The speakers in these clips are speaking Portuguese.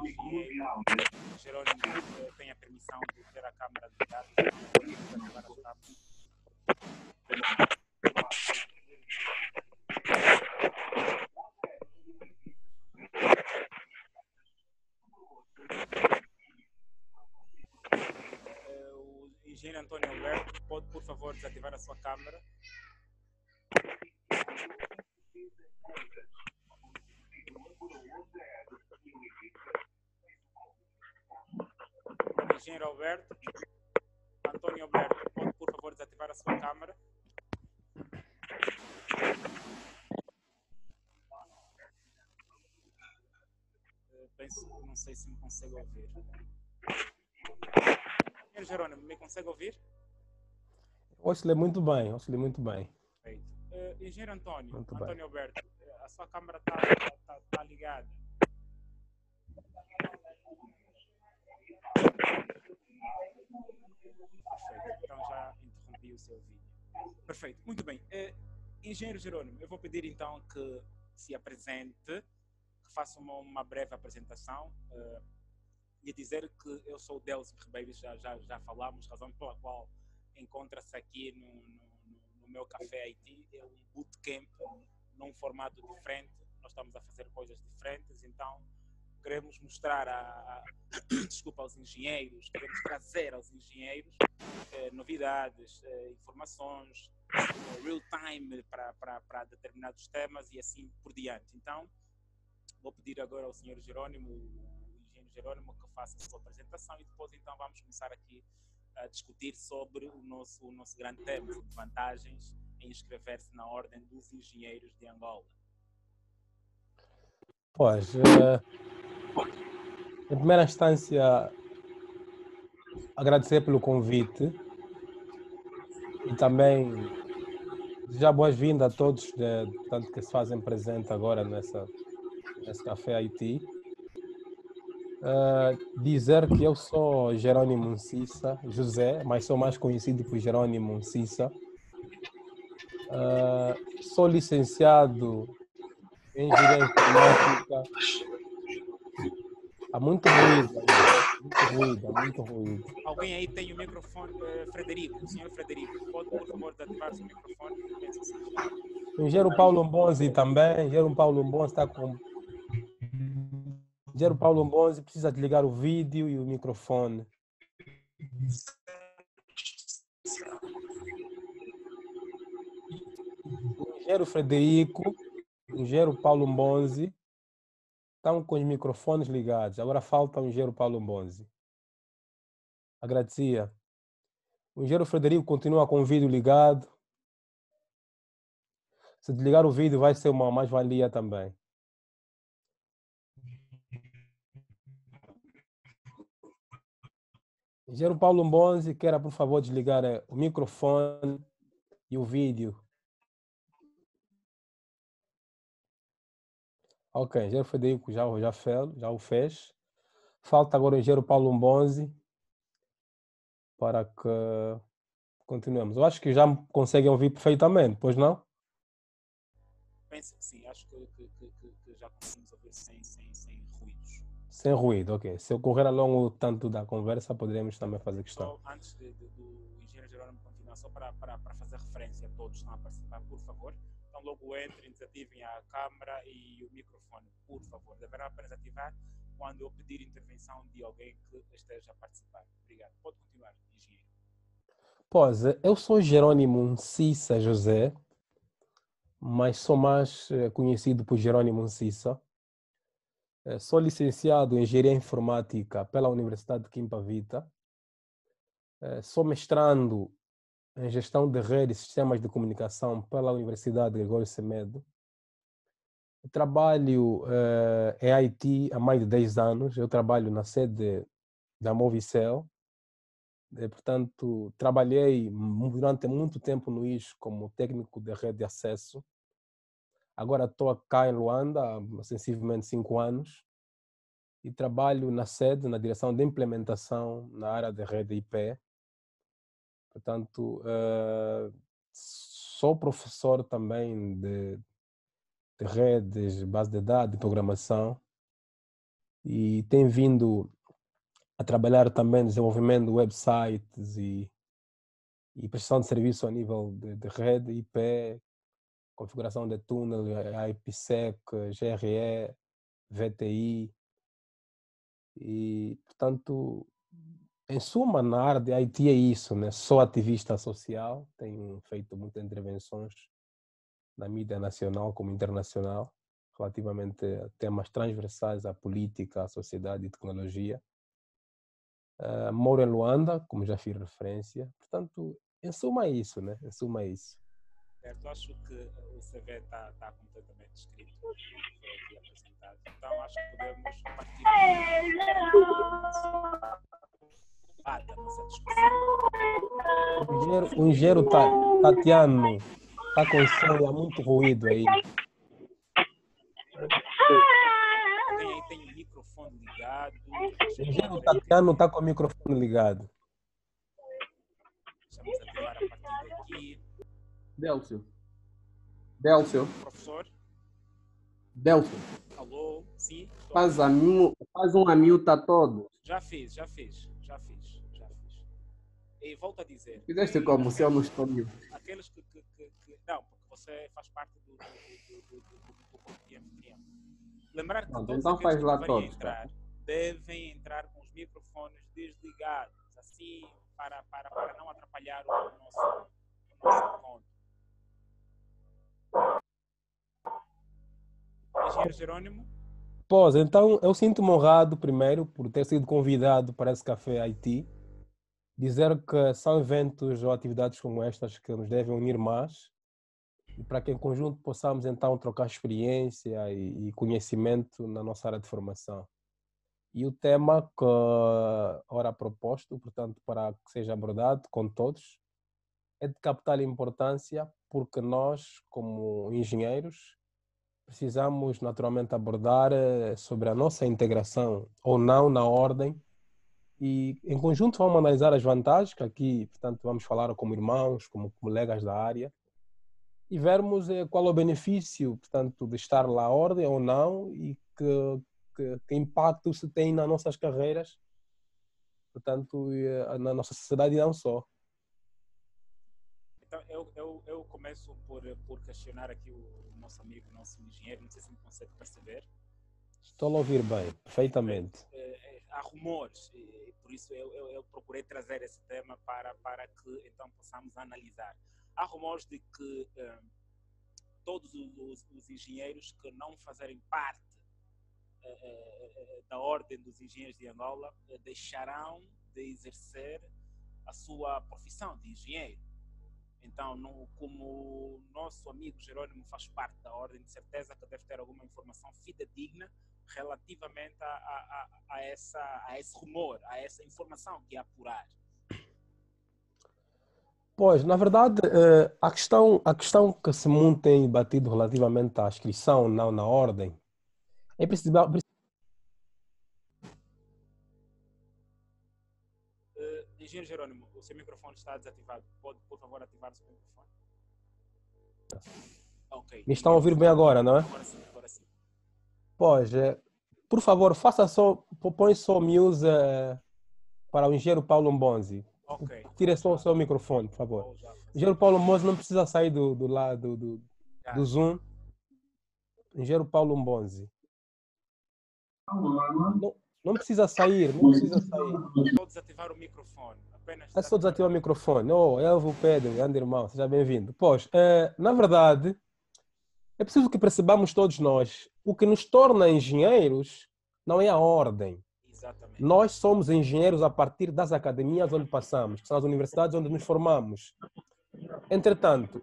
engenheiro. Jerônimo tem a permissão de ter a câmera ligada, pode desativar as câmeras. O engenheiro Antônio Alberto pode, por favor, desativar a sua câmera. Engenheiro Alberto, Antônio Alberto, pode, por favor, desativar a sua câmera. Não sei se me consegue ouvir. Engenheiro Jerônimo, me consegue ouvir? Ouço-lhe muito bem, muito bem. Perfeito. Engenheiro Antônio, Muito Antônio bem. Alberto, a sua câmera está ligada. Perfeito, então já interrompi o seu vídeo. Perfeito, muito bem. Engenheiro Jerônimo, eu vou pedir então que se apresente, que faça uma breve apresentação e dizer que eu sou o Delcio Ribeiro, já falámos, razão pela qual encontra-se aqui no meu café Haiti. É um bootcamp num formato diferente, nós estamos a fazer coisas diferentes, então queremos mostrar desculpa, aos engenheiros, queremos trazer aos engenheiros novidades, informações real time para determinados temas e assim por diante. Então, vou pedir agora ao senhor Jerônimo, o engenheiro Jerônimo, que faça a sua apresentação e depois então vamos começar aqui a discutir sobre o nosso grande tema, sobre vantagens em inscrever-se na Ordem dos Engenheiros de Angola. Pois, em primeira instância, agradecer pelo convite e também desejar boas-vindas a todos portanto, que se fazem presente agora nesse Café Haiti. Dizer que eu sou Jerônimo Ncissa José, mas sou mais conhecido por Jerônimo Ncissa. Sou licenciado em Engenharia Informática. Há muito ruído. Alguém aí tem o microfone? Frederico, o senhor Frederico, pode por favor desativar seu microfone? O engenheiro Paulo Mbonzi também. Engenheiro Paulo Mbonzi está com... Engenheiro Paulo Mbonzi precisa desligar o vídeo e o microfone. O engenheiro Frederico, o engenheiro Paulo Mbonzi estão com os microfones ligados. Agora falta o engenheiro Paulo Mbonzi. Agradecia. O engenheiro Frederico continua com o vídeo ligado. Se desligar o vídeo vai ser uma mais-valia também. Engenheiro Paulo Mbonzi, queira por favor desligar o microfone e o vídeo. Ok, engenheiro Frederico já o fez. Falta agora o engenheiro Paulo Mbonzi para que continuemos. Eu acho que já me conseguem ouvir perfeitamente, pois não? Penso que sim, acho que já conseguimos ouvir sem ruídos. Sem ruído, ok. Se eu correr ao longo tanto da conversa, poderemos também fazer questão. Só antes do engenheiro Jerônimo continuar, só para fazer referência a todos que estão a participar, por favor. Então logo entrem, desativem a câmera e o microfone, por favor. Deverão apenas ativar quando eu pedir intervenção de alguém que esteja a participar. Obrigado. Pode continuar, engenheiro. Pois, eu sou Jerônimo Ncissa José, mas sou mais conhecido por Jerônimo Ncissa. Sou licenciado em Engenharia Informática pela Universidade de Quimpa Vita. Sou mestrando em Gestão de Redes e Sistemas de Comunicação pela Universidade de Gregório Semedo. Trabalho em Haiti há mais de 10 anos. Eu trabalho na sede da Movicel. Portanto, trabalhei durante muito tempo no IS como técnico de rede de acesso. Agora estou cá em Luanda há sensivelmente 5 anos e trabalho na sede, na direção de implementação na área de rede IP. Portanto, sou professor também de redes, base de dados, de programação e tem vindo a trabalhar também no desenvolvimento de websites e prestação de serviço a nível de rede, IP, configuração de túnel, IPsec, GRE, VTI. E, portanto, em suma, na área de IT é isso, né? Sou ativista social, tenho feito muitas intervenções na mídia nacional como internacional, relativamente a temas transversais à política, à sociedade e tecnologia. Moro em Luanda, como já fiz referência. Portanto, em suma é isso, né? Em suma é isso. Certo, acho que o CV está completamente escrito, foi aqui apresentado. Então, acho que podemos partir da nossa discussão. O engenheiro Tatiano está com som e há muito ruído aí. Alguém aí tem o microfone ligado? O engenheiro Tatiano está com o microfone ligado. Vamos ativar a partir daqui. Délcio. Professor? Délcio. Alô? Sim? Faz um amiúta todo. Já fiz. E volto a dizer. Fizeste como se eu não estou mil. Aqueles que não, porque você faz parte do grupo de anfitrião. Lembrar que todos então aqueles faz lá que todos, entrar, devem entrar com os microfones desligados, assim, para não atrapalhar o nosso encontro. Engenheiro Jerônimo? Pois, então eu sinto-me honrado primeiro por ter sido convidado para esse Café Haiti. Dizer que são eventos ou atividades como estas que nos devem unir mais e para que em conjunto possamos então trocar experiência e conhecimento na nossa área de formação. E o tema que ora proposto, portanto, para que seja abordado com todos, é de capital importância porque nós, como engenheiros, precisamos naturalmente abordar sobre a nossa integração ou não na ordem e em conjunto vamos analisar as vantagens, que aqui, portanto, vamos falar como irmãos, como colegas da área e vermos qual é o benefício, portanto, de estar lá à ordem ou não e que impacto se tem nas nossas carreiras, portanto, na nossa sociedade e não só. Então, eu começo por questionar aqui o nosso amigo, nosso engenheiro, não sei se me consegue perceber. Estou a ouvir bem, perfeitamente. Há rumores, e por isso eu procurei trazer esse tema para que então possamos analisar. Há rumores de que todos os engenheiros que não fazerem parte da ordem dos engenheiros de Angola deixarão de exercer a sua profissão de engenheiro. Então, como o nosso amigo Jerônimo faz parte da ordem, de certeza que deve ter alguma informação fidedigna relativamente a esse rumor, a essa informação que é apurar. Pois, na verdade, a questão que se muito tem batido relativamente à inscrição, não na ordem, é principal. Engenheiro Jerônimo, o seu microfone está desativado. Pode, por favor, ativar o seu microfone? Ok. Me estão a ouvir bem agora, não é? Agora sim. Pois, por favor, põe só mute para o engenheiro Paulo Mbonzi. Ok. Tire só o seu microfone, por favor. O engenheiro Paulo Mbonzi não precisa sair do lado do Zoom. Engenheiro Paulo Mbonzi. Não precisa sair, não precisa sair. Vou desativar o microfone. É só desativar o microfone. Elvo Pedro, grande irmão, seja bem-vindo. Pois, na verdade, é preciso que percebamos todos nós, o que nos torna engenheiros não é a ordem. Exatamente. Nós somos engenheiros a partir das academias onde passamos, que são as universidades onde nos formamos. Entretanto,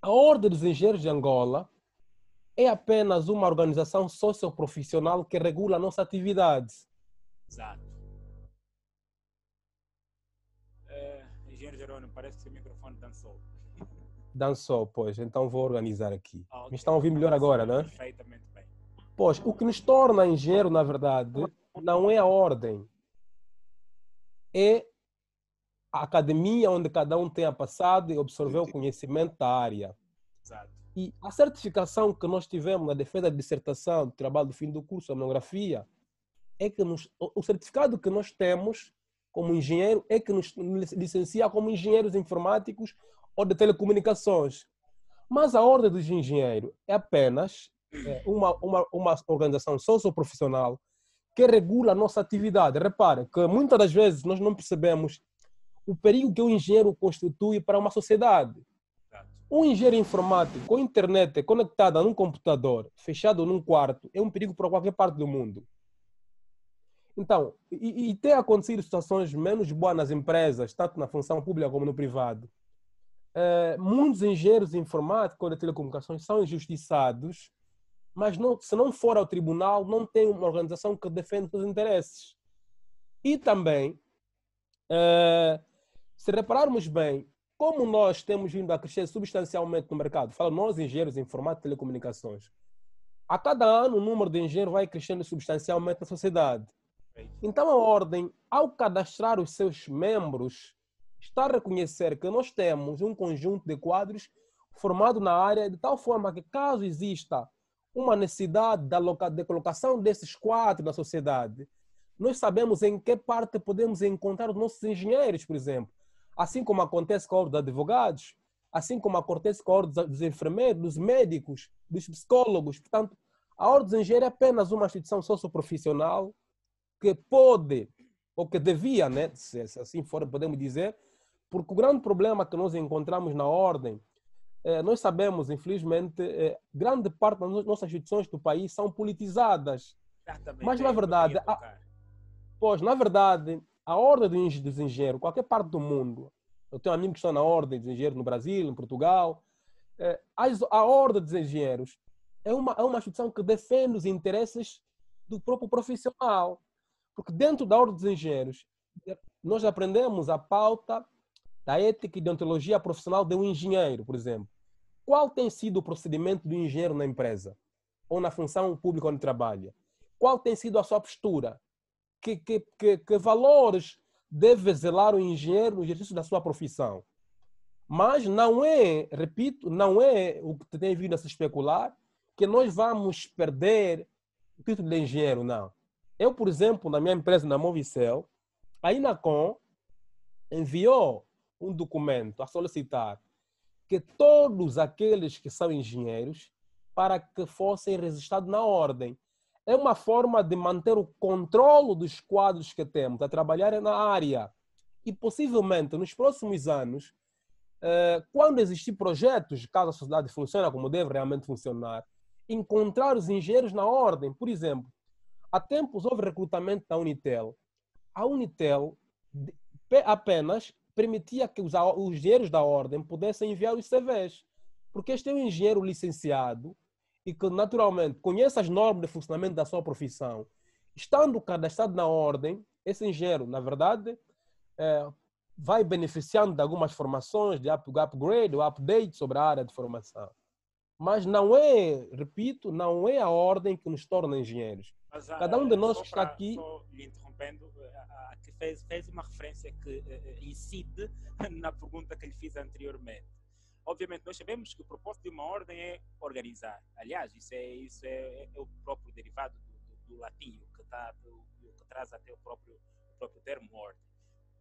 a Ordem dos Engenheiros de Angola é apenas uma organização socioprofissional que regula a nossa atividade. Exato. Engenheiro Jerônimo, parece que seu microfone dançou. Dançou, pois. Então vou organizar aqui. Okay. Me estão a ouvir melhor agora, não é? Perfeitamente bem. Pois, o que nos torna engenheiro, na verdade, não é a ordem. É a academia onde cada um tenha passado e absorveu o conhecimento da área. Exato. E a certificação que nós tivemos na defesa da dissertação, do trabalho do fim do curso, a monografia, é que o certificado que nós temos como engenheiro é que nos licencia como engenheiros informáticos ou de telecomunicações. Mas a Ordem dos Engenheiros é apenas uma organização socioprofissional que regula a nossa atividade. Repare que muitas das vezes nós não percebemos o perigo que o engenheiro constitui para uma sociedade. Um engenheiro informático com internet conectada num computador, fechado num quarto, é um perigo para qualquer parte do mundo. Então, e tem acontecido situações menos boas nas empresas, tanto na função pública como no privado. Muitos engenheiros informáticos ou de telecomunicações são injustiçados, mas se não for ao tribunal, não tem uma organização que defenda os seus interesses. E também, se repararmos bem, como nós temos vindo a crescer substancialmente no mercado, falo nós, engenheiros informáticos e telecomunicações, a cada ano o número de engenheiros vai crescendo substancialmente na sociedade. Então a Ordem, ao cadastrar os seus membros, está a reconhecer que nós temos um conjunto de quadros formado na área de tal forma que, caso exista uma necessidade de colocação desses quadros na sociedade, nós sabemos em que parte podemos encontrar os nossos engenheiros, por exemplo. Assim como acontece com a Ordem dos Advogados, assim como acontece com a Ordem dos Enfermeiros, dos médicos, dos psicólogos. Portanto, a Ordem dos Engenheiros é apenas uma instituição socioprofissional que pode, ou que devia, né, se assim for, podemos dizer, porque o grande problema que nós encontramos na Ordem, nós sabemos, infelizmente, grande parte das nossas instituições do país são politizadas. Exatamente, Mas, na verdade, na verdade, a Ordem dos Engenheiros, qualquer parte do mundo, eu tenho amigos que estão na Ordem dos Engenheiros no Brasil, em Portugal, a Ordem dos Engenheiros é uma instituição que defende os interesses do próprio profissional. Porque dentro da Ordem dos Engenheiros, nós aprendemos a pauta da ética e deontologia profissional de um engenheiro, por exemplo. Qual tem sido o procedimento do engenheiro na empresa? Ou na função pública onde trabalha? Qual tem sido a sua postura? Que valores deve zelar o engenheiro no exercício da sua profissão? Mas não é, repito, não é o que tem vindo a se especular que nós vamos perder o título de engenheiro, não. Eu, por exemplo, na minha empresa, na Movicel, a Inacom enviou um documento a solicitar que todos aqueles que são engenheiros para que fossem registrados na Ordem. É uma forma de manter o controle dos quadros que temos a trabalhar na área. E possivelmente, nos próximos anos, quando existir projetos, caso a sociedade funcione como deve realmente funcionar, encontrar os engenheiros na Ordem. Por exemplo, há tempos houve recrutamento da Unitel. A Unitel apenas permitia que os engenheiros da Ordem pudessem enviar os CVs. Porque este é um engenheiro licenciado e que, naturalmente, conhece as normas de funcionamento da sua profissão. Estando cadastrado na Ordem, esse engenheiro, na verdade, vai beneficiando de algumas formações, de upgrade ou update sobre a área de formação. Mas não é, repito, não é a Ordem que nos torna engenheiros. Mas, cada um de nós que está aqui... Só lhe interrompendo, que fez uma referência que incide na pergunta que lhe fiz anteriormente. Obviamente, nós sabemos que o propósito de uma ordem é organizar. Aliás, isso é o próprio derivado do latim, que traz até o próprio termo ordem.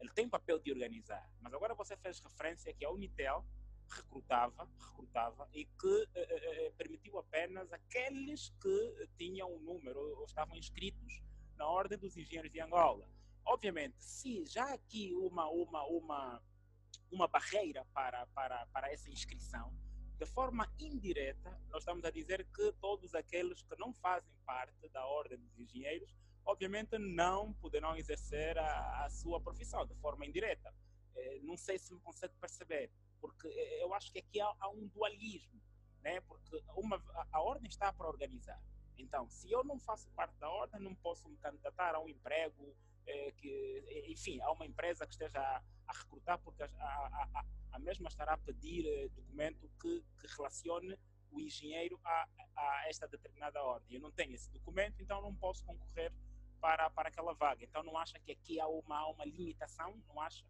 Ele tem o papel de organizar. Mas agora você fez referência que a Unitel recrutava e que permitiu apenas aqueles que tinham um número ou estavam inscritos na Ordem dos Engenheiros de Angola. Obviamente, se já há aqui uma barreira para essa inscrição, de forma indireta, nós estamos a dizer que todos aqueles que não fazem parte da Ordem dos Engenheiros, obviamente não poderão exercer a sua profissão de forma indireta. Não sei se me consegue perceber, porque eu acho que aqui há um dualismo, né? Porque a ordem está para organizar. Então, se eu não faço parte da ordem, não posso me candidatar a um emprego, enfim, a uma empresa que esteja a recrutar, porque a mesma estará a pedir documento que relacione o engenheiro a esta determinada ordem. Eu não tenho esse documento, então não posso concorrer para aquela vaga. Então, não acha que aqui há uma limitação? Não acha?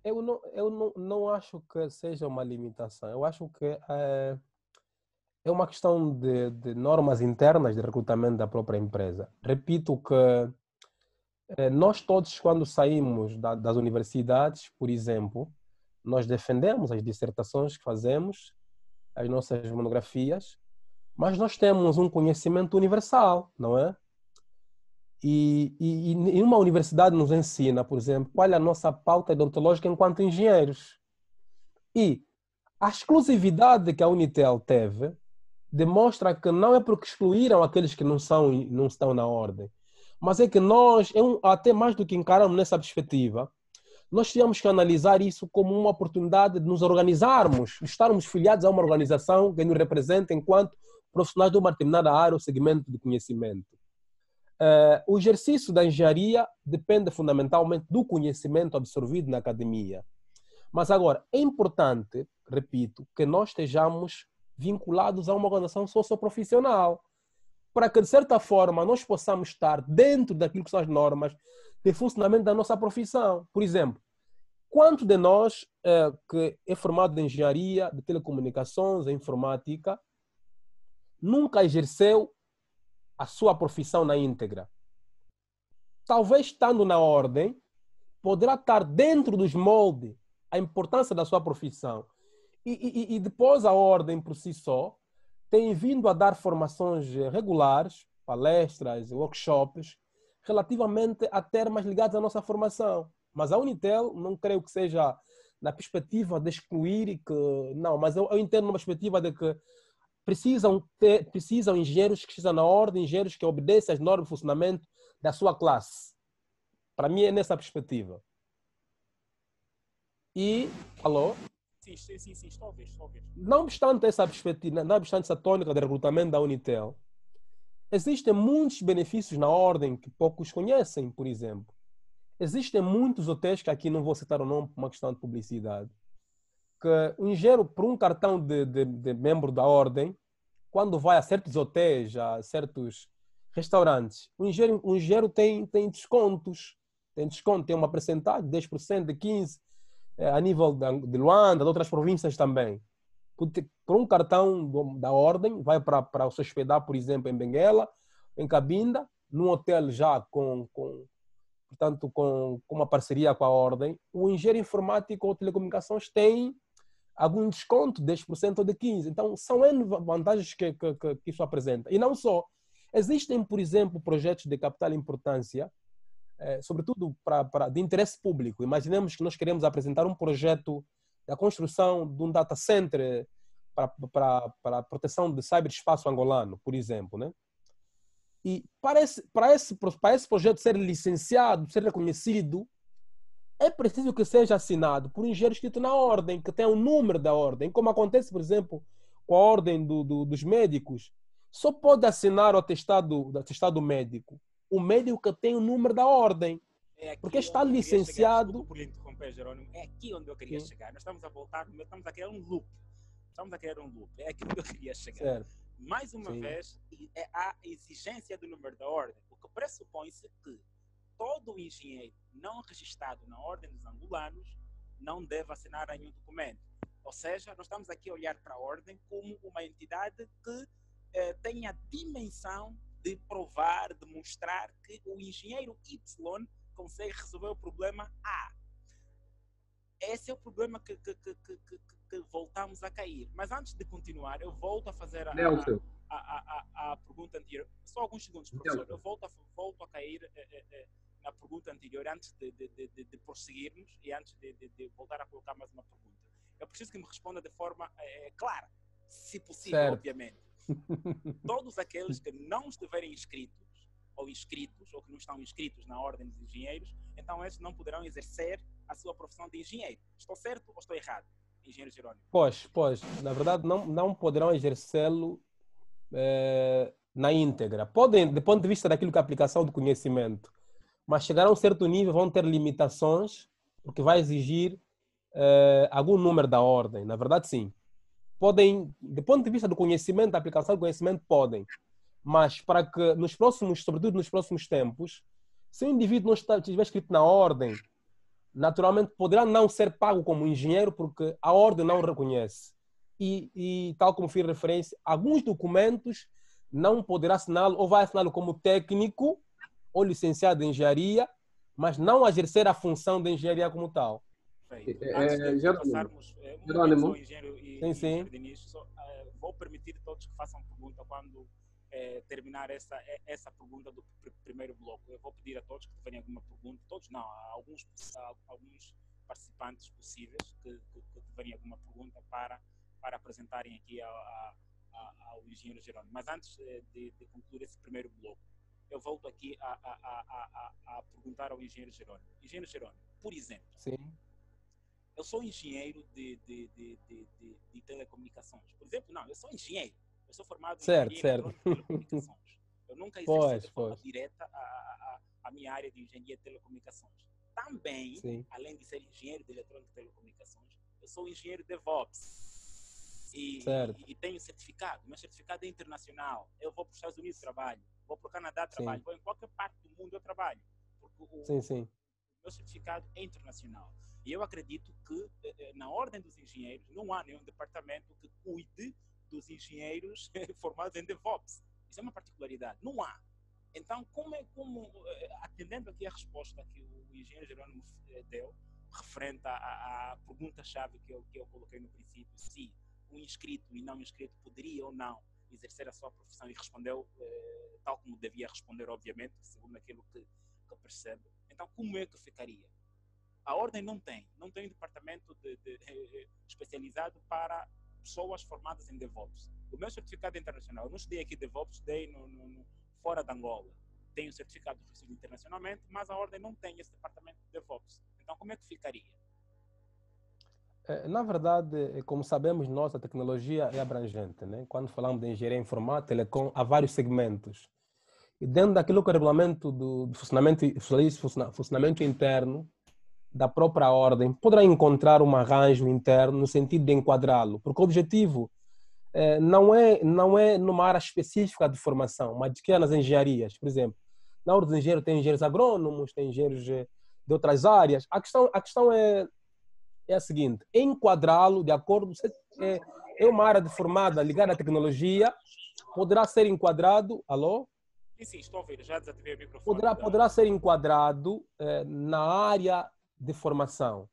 Eu não acho que seja uma limitação. Eu acho que é uma questão de normas internas de recrutamento da própria empresa. Repito que nós todos, quando saímos das universidades, por exemplo, nós defendemos as dissertações que fazemos, as nossas monografias, mas nós temos um conhecimento universal, não é? E uma universidade nos ensina, por exemplo, qual é a nossa pauta deontológica enquanto engenheiros. E a exclusividade que a Unitel teve demonstra que não é porque excluíram aqueles que não estão na ordem, mas é que nós, até mais do que encaramos nessa perspectiva, nós tínhamos que analisar isso como uma oportunidade de nos organizarmos, de estarmos filiados a uma organização que nos representa enquanto profissionais de uma determinada área ou segmento de conhecimento. O exercício da engenharia depende fundamentalmente do conhecimento absorvido na academia. Mas agora, é importante, repito, que nós estejamos vinculados a uma organização socioprofissional, para que, de certa forma, nós possamos estar dentro daquilo que são as normas de funcionamento da nossa profissão. Por exemplo, quanto de nós que é formado em engenharia, de telecomunicações, em informática, nunca exerceu a sua profissão na íntegra? Talvez estando na ordem, poderá estar dentro dos moldes a importância da sua profissão. E depois a ordem por si só tem vindo a dar formações regulares, palestras, workshops, relativamente a temas ligados à nossa formação. Mas a Unitel não creio que seja na perspectiva de excluir e que... Não, mas eu entendo numa perspectiva de que precisam engenheiros que estejam na ordem, engenheiros que obedeçam às normas de funcionamento da sua classe. Para mim é nessa perspectiva. E... Alô? Sim, estou a ouvir. Não obstante essa perspectiva, não obstante essa tônica de recrutamento da Unitel, existem muitos benefícios na ordem que poucos conhecem, por exemplo. Existem muitos hotéis, que aqui não vou citar o nome por uma questão de publicidade, que o engenheiro, por um cartão de membro da ordem, quando vai a certos hotéis, a certos restaurantes, o engenheiro tem descontos. Tem desconto, tem uma percentagem, 10%, de 15%, a nível de Luanda, de outras províncias também. Por um cartão da ordem, vai para se hospedar, por exemplo, em Benguela, em Cabinda, num hotel já portanto, com uma parceria com a ordem. O engenheiro informático ou telecomunicações tem algum desconto, 10% ou de 15%. Então, são N vantagens que isso apresenta. E não só. Existem, por exemplo, projetos de capital importância, sobretudo de interesse público. Imaginemos que nós queremos apresentar um projeto da construção de um data center para a proteção do ciberespaço angolano, por exemplo, né? E para esse projeto ser licenciado, ser reconhecido, é preciso que seja assinado por um engenheiro escrito na ordem, que tenha o número da ordem, como acontece, por exemplo, com a ordem dos médicos. Só pode assinar o atestado médico o médico que tem o número da ordem, porque está licenciado. Por interromper, Jerônimo, é aqui onde eu queria chegar. Nós estamos a voltar, estamos a criar um loop. É aqui onde eu queria chegar. Certo. Mais uma vez, é a exigência do número da ordem, o que pressupõe-se que todo engenheiro não registrado na ordem dos angolanos não deve assinar nenhum documento. Ou seja, nós estamos aqui a olhar para a ordem como uma entidade que tem a dimensão de provar, de mostrar que o engenheiro Y consegue resolver o problema A. Esse é o problema que voltamos a cair. Mas antes de continuar, eu volto a fazer a pergunta anterior. Só alguns segundos, professor. Eu volto a cair na pergunta anterior, antes de prosseguirmos e antes de voltar a colocar mais uma pergunta. Eu preciso que me responda de forma clara, se possível, certo. Obviamente. Todos aqueles que não estiverem inscritos, ou que não estão inscritos na ordem dos engenheiros, então esses não poderão exercer a sua profissão de engenheiro. Estou certo ou estou errado, engenheiro Jerônimo? Pois, na verdade não poderão exercê-lo na íntegra. Podem, do ponto de vista daquilo que é a aplicação do conhecimento, mas chegarão a um certo nível, vão ter limitações, porque vai exigir algum número da ordem. Na verdade, sim. Podem, do ponto de vista do conhecimento, da aplicação do conhecimento, podem. Mas para que sobretudo nos próximos tempos, se o indivíduo não estiver escrito na ordem, naturalmente poderá não ser pago como engenheiro porque a ordem não reconhece. E tal como fiz referência, alguns documentos não poderá assiná-lo ou vai assiná-lo como técnico ou licenciado em engenharia, mas não exercer a função de engenharia como tal. Perfeito. Antes de Jerônimo, passarmos, um momento só, Jerônimo, engenheiro e Sim, sim. engenheiro Diniz, vou permitir todos que façam pergunta quando terminar essa pergunta do primeiro bloco. Eu vou pedir a todos que tenham alguma pergunta, todos não, a alguns participantes possíveis que tiverem alguma pergunta para apresentarem aqui ao engenheiro Jerônimo. Mas antes de concluir esse primeiro bloco, eu volto aqui a perguntar ao engenheiro Jerônimo. Engenheiro Jerônimo, por exemplo, Sim. eu sou engenheiro de telecomunicações. Por exemplo, não, eu sou engenheiro. Eu sou formado em engenharia eletrônica e telecomunicações. Eu nunca exerci de forma direta a minha área de engenharia de telecomunicações. Também, Sim. além de ser engenheiro de eletrônica e telecomunicações, eu sou engenheiro de DevOps. E tenho certificado. Meu certificado é internacional. Eu vou para os Estados Unidos, trabalho. Vou para o Canadá, trabalho. Vou em qualquer parte do mundo, eu trabalho. Porque o meu certificado é internacional. E eu acredito que, na ordem dos engenheiros, não há nenhum departamento que cuide dos engenheiros formados em DevOps. Isso é uma particularidade. Não há. Então, atendendo aqui a resposta que o engenheiro Jerônimo deu, referente à pergunta-chave que eu coloquei no princípio, se um inscrito e não inscrito poderia ou não exercer a sua profissão, e respondeu tal como devia responder, obviamente, segundo aquilo que percebe. Então, como é que ficaria? A ordem não tem um departamento especializado para pessoas formadas em DevOps. O meu certificado internacional, eu não estudei aqui DevOps, estudei fora de Angola. Tenho certificado reconhecido internacionalmente, mas a ordem não tem esse departamento de DevOps. Então, como é que ficaria? Na verdade, como sabemos, nossa tecnologia é abrangente, né? Quando falamos de engenharia informática, telecom, há vários segmentos. E dentro daquilo que é o regulamento do funcionamento interno da própria ordem, poderá encontrar um arranjo interno no sentido de enquadrá-lo, porque o objetivo não é numa área específica de formação, mas de que é nas engenharias. Por exemplo, na ordem dos engenheiros tem engenheiros agrônomos, tem engenheiros de outras áreas. A questão é a seguinte: enquadrá-lo de acordo se é uma área formada ligada à tecnologia, poderá ser enquadrado, alô? Sim, estou a ouvir, já desativei o microfone. Poderá ser enquadrado na área de formação,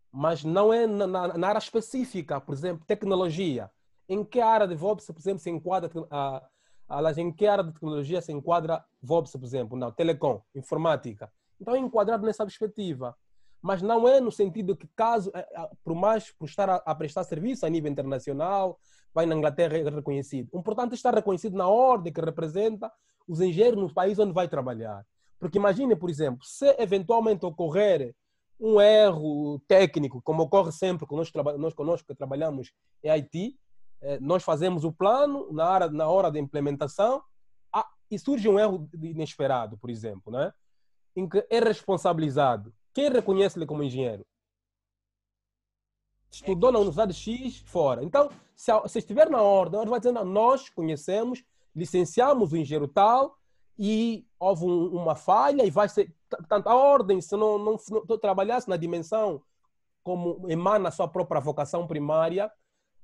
mas não é na área específica, por exemplo, tecnologia. Em que área de VOPS, por exemplo, se enquadra em que área de tecnologia se enquadra VOPS, por exemplo? Não, telecom, informática. Então é enquadrado nessa perspectiva. Mas não é no sentido que, caso, por estar a prestar serviço a nível internacional, vai na Inglaterra é reconhecido. O importante é estar reconhecido na ordem que representa os engenheiros no país onde vai trabalhar. Porque imagine, por exemplo, se eventualmente ocorrer um erro técnico, como ocorre sempre conosco que trabalhamos em IT, nós fazemos o plano na hora da implementação e surge um erro inesperado, por exemplo, né? Em que é responsabilizado. Quem reconhece-lhe como engenheiro? Estudou na Universidade X fora. Então, se estiver na ordem, nós vai dizer, não, nós conhecemos, licenciamos o engenheiro tal e houve uma falha e vai ser... Tanto a ordem, se não trabalhasse na dimensão como emana a sua própria vocação primária,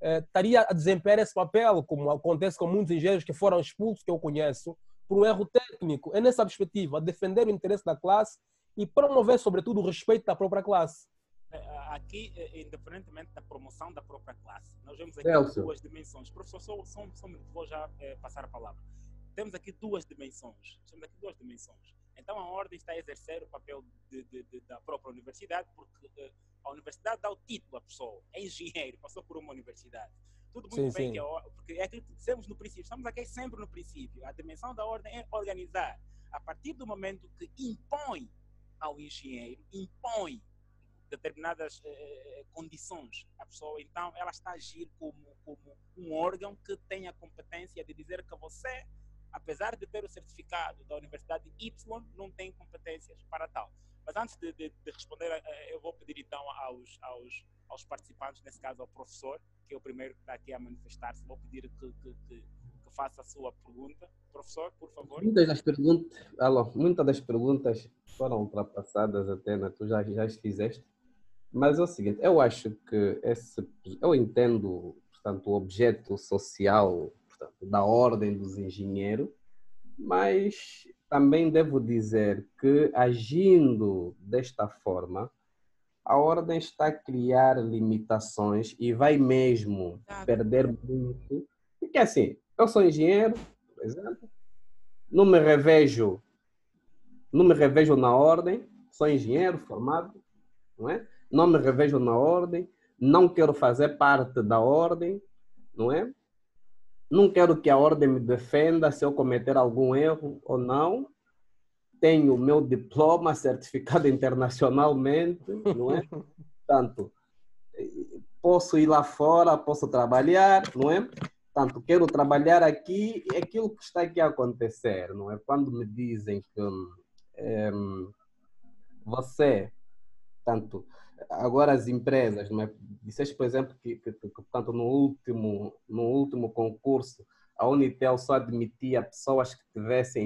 estaria a desempenhar esse papel, como acontece com muitos engenheiros que foram expulsos, que eu conheço, por um erro técnico. É nessa perspectiva, defender o interesse da classe e promover, sobretudo, o respeito da própria classe. Aqui, independentemente da promoção da própria classe, nós vemos aqui duas dimensões. Professor, só um minuto, vou já passar a palavra. Temos aqui duas dimensões. Então, a ordem está a exercer o papel da própria universidade, porque a universidade dá o título à pessoa. É engenheiro, passou por uma universidade. Tudo muito bem, porque é aquilo que dissemos no princípio. Estamos aqui sempre no princípio. A dimensão da ordem é organizar. A partir do momento que impõe ao engenheiro, impõe determinadas condições à pessoa, então ela está a agir como um órgão que tem a competência de dizer que você, apesar de ter o certificado da Universidade Y, não tem competências para tal. Mas antes de responder, eu vou pedir então aos participantes, nesse caso ao professor, que é o primeiro que está aqui a manifestar-se, vou pedir que faça a sua pergunta. Professor, por favor. Muitas das perguntas foram ultrapassadas até, né? Tu já as fizeste. Mas é o seguinte, eu acho que eu entendo, portanto, o objeto social, portanto, da ordem dos engenheiros, mas também devo dizer que agindo desta forma, a ordem está a criar limitações e vai mesmo Exato. perder muito. Porque assim, eu sou engenheiro, por exemplo, não me revejo, não me revejo na ordem, sou engenheiro formado, não é? Não me revejo na ordem, não quero fazer parte da ordem, não é? Não quero que a ordem me defenda se eu cometer algum erro ou não. Tenho meu diploma certificado internacionalmente, não é? Portanto, posso ir lá fora, posso trabalhar, não é? Portanto, quero trabalhar aqui, é aquilo que está aqui a acontecer, não é? Quando me dizem que você, tanto agora as empresas, não é? Disseste, por exemplo, portanto, no último concurso, a Unitel só admitia pessoas que tivessem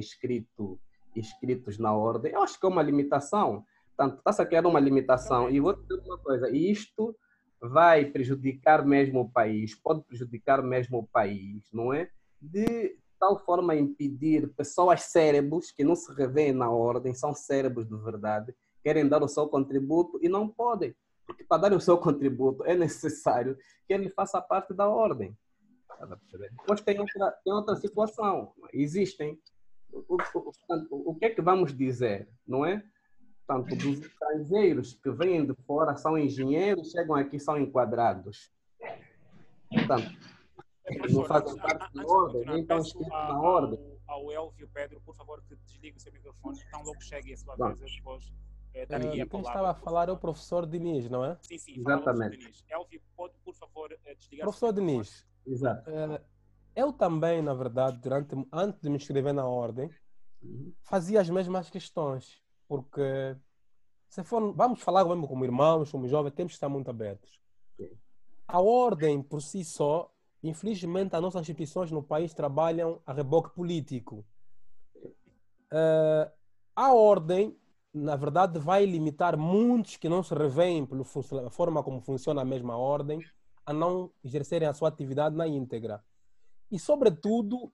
inscritos na ordem. Eu acho que é uma limitação. Portanto, está-se a criar uma limitação. E vou dizer uma coisa, e isto vai prejudicar mesmo o país, pode prejudicar mesmo o país, não é? De tal forma a impedir pessoas cérebros que não se revêem na ordem, são cérebros de verdade, querem dar o seu contributo e não podem, porque para dar o seu contributo é necessário que ele faça parte da ordem. Depois tem outra situação, existem. O que é que vamos dizer, não é? Portanto, dos estrangeiros que vêm de fora, são engenheiros, chegam aqui, são enquadrados. Portanto, não Professor, fazem parte da antes de ordem, continuar, nem estão peço inscritos na ordem. ao Elvio Pedro, por favor, que desligue o seu microfone, tão logo chegue a sua Pronto. vez, eu depois dar-lhe a Quem palavra. estava a por falar é o favor. professor Diniz, não é? Sim, sim, fala o professor Exatamente. Diniz. Elvio, pode, por favor, desligar o seu Professor microfone? Diniz, Exato. eu também, na verdade, antes de me inscrever na ordem, fazia as mesmas questões, porque vamos falar mesmo como irmãos, como jovens, temos que estar muito abertos. A ordem, por si só, infelizmente, as nossas instituições no país trabalham a reboque político. A ordem, na verdade, vai limitar muitos que não se revêem pela forma como funciona a mesma ordem a não exercerem a sua atividade na íntegra. E, sobretudo,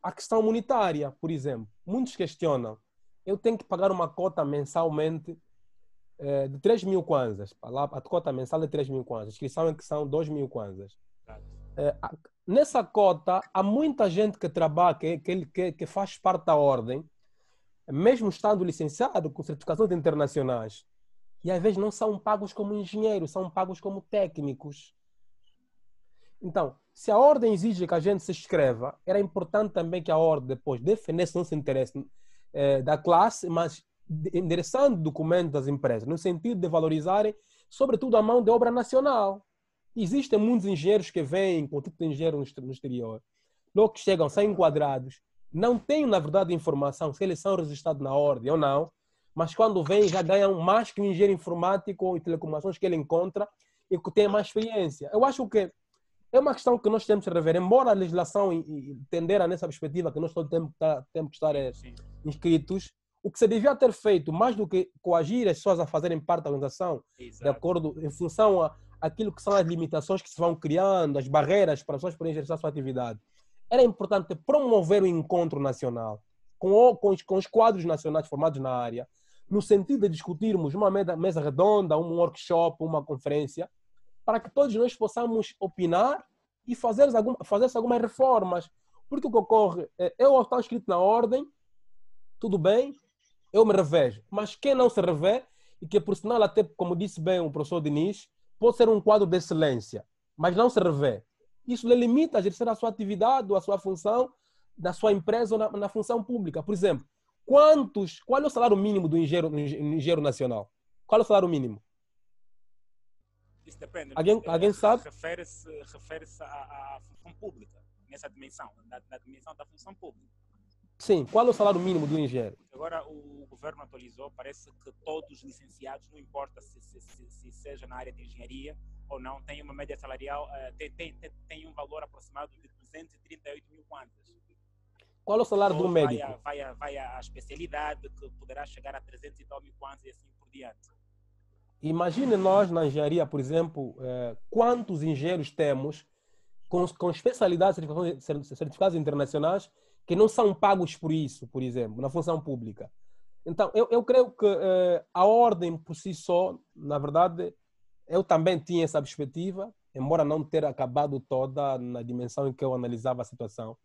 a questão monetária, por exemplo. Muitos questionam. Eu tenho que pagar uma cota mensalmente de 3.000 kwanzas. A cota mensal é 3.000 kwanzas. A inscrição é que são 2.000 kwanzas. Nessa cota, há muita gente que trabalha, que faz parte da ordem, mesmo estando licenciado com certificações internacionais. E às vezes não são pagos como engenheiros, são pagos como técnicos. Então, se a ordem exige que a gente se inscreva, era importante também que a ordem depois defendesse o seu interesse da classe, mas endereçando documentos das empresas, no sentido de valorizarem, sobretudo, a mão de obra nacional. Existem muitos engenheiros que vêm com título de engenheiro no exterior, logo que chegam, são enquadrados, não têm, na verdade, informação se eles são registrados na ordem ou não, mas quando vêm já ganham mais que um engenheiro informático ou em telecomunicações que ele encontra e que tem mais experiência. Eu acho que é uma questão que nós temos que rever, embora a legislação tendera nessa perspectiva que nós todos temos que estar inscritos, o que se devia ter feito, mais do que coagir as pessoas a fazerem parte da organização, de acordo, em função àquilo que são as limitações que se vão criando, as barreiras para as pessoas poderem exercer a sua atividade, era importante promover o encontro nacional com os quadros nacionais formados na área, no sentido de discutirmos uma mesa redonda, um workshop, uma conferência, para que todos nós possamos opinar e fazer algumas reformas. Porque o que ocorre, eu estou inscrito na ordem, tudo bem, eu me revejo. Mas quem não se revê, e que por sinal até, como disse bem o professor Diniz, pode ser um quadro de excelência, mas não se revê. Isso lhe limita a exercer a sua atividade ou a sua função da sua empresa ou na função pública. Por exemplo, qual é o salário mínimo do engenheiro nacional? Qual é o salário mínimo? Isso depende. Alguém sabe? Refere-se à função pública, nessa dimensão, na dimensão da função pública. Sim, qual é o salário mínimo do engenheiro? Agora o governo atualizou, parece que todos os licenciados, não importa se seja na área de engenharia ou não, tem uma média salarial, tem um valor aproximado de 238.000 kwanzas. Qual é o salário de um Depois médico? vai a especialidade, que poderá chegar a 300 e tal mil kwanzas e assim por diante. Imagine nós na engenharia, por exemplo, quantos engenheiros temos com especialidades certificadas internacionais que não são pagos por isso, por exemplo, na função pública. Então, eu creio que a ordem por si só, na verdade, eu também tinha essa perspectiva, embora não ter acabado toda na dimensão em que eu analisava a situação.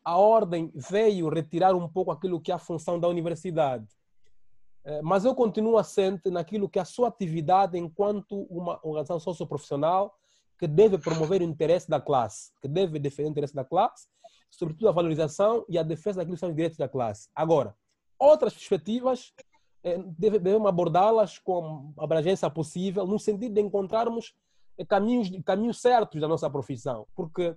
A ordem veio retirar um pouco aquilo que é a função da universidade. Mas eu continuo assente naquilo que é a sua atividade enquanto uma organização socioprofissional que deve promover o interesse da classe, que deve defender o interesse da classe, sobretudo a valorização e a defesa daquilo que são os direitos da classe. Agora, outras perspectivas devemos abordá-las com a abrangência possível, no sentido de encontrarmos caminhos certos da nossa profissão, porque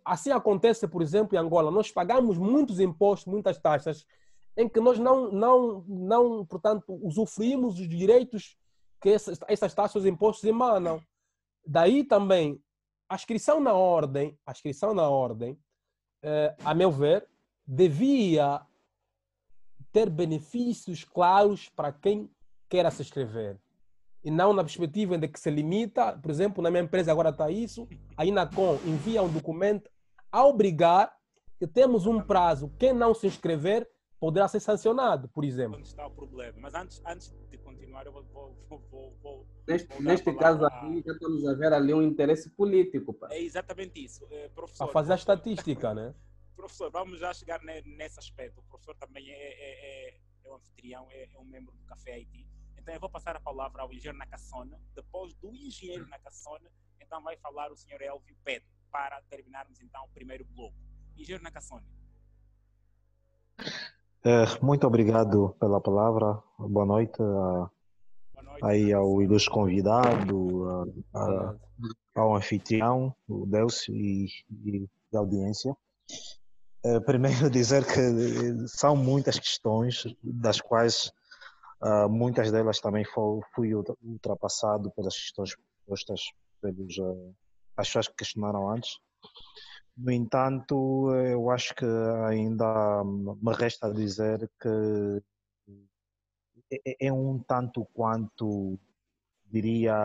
assim acontece, por exemplo, em Angola. Nós pagamos muitos impostos, muitas taxas, em que nós não portanto, usufruímos dos direitos que essas taxas e impostos emanam. Daí também, a inscrição na ordem, a meu ver, devia ter benefícios claros para quem queira se inscrever. E não na perspectiva de que se limita, por exemplo, na minha empresa agora está isso, a Inacom envia um documento a obrigar que temos um prazo. Quem não se inscrever poderá ser sancionado, por exemplo. Onde está o problema? Mas antes de continuar, eu vou Neste caso aqui, já estamos a ver ali um interesse político. Pá. É exatamente isso. Professor, para fazer a estatística, né? Professor, vamos já chegar nesse aspecto. O professor também é um anfitrião, é um membro do Café Haiti. Então eu vou passar a palavra ao engenheiro Nakasona. Depois do engenheiro Nakasona, então vai falar o senhor Elvio Pedro, para terminarmos então o primeiro bloco. Engenheiro Nakasona. Muito obrigado pela palavra. Boa noite, aí ao ilustre convidado, ao anfitrião, o Delcio e a audiência. Primeiro dizer que são muitas questões, das quais muitas delas também fui ultrapassado pelas questões postas pelas pessoas que questionaram antes. No entanto, eu acho que ainda me resta dizer que é um tanto quanto, diria,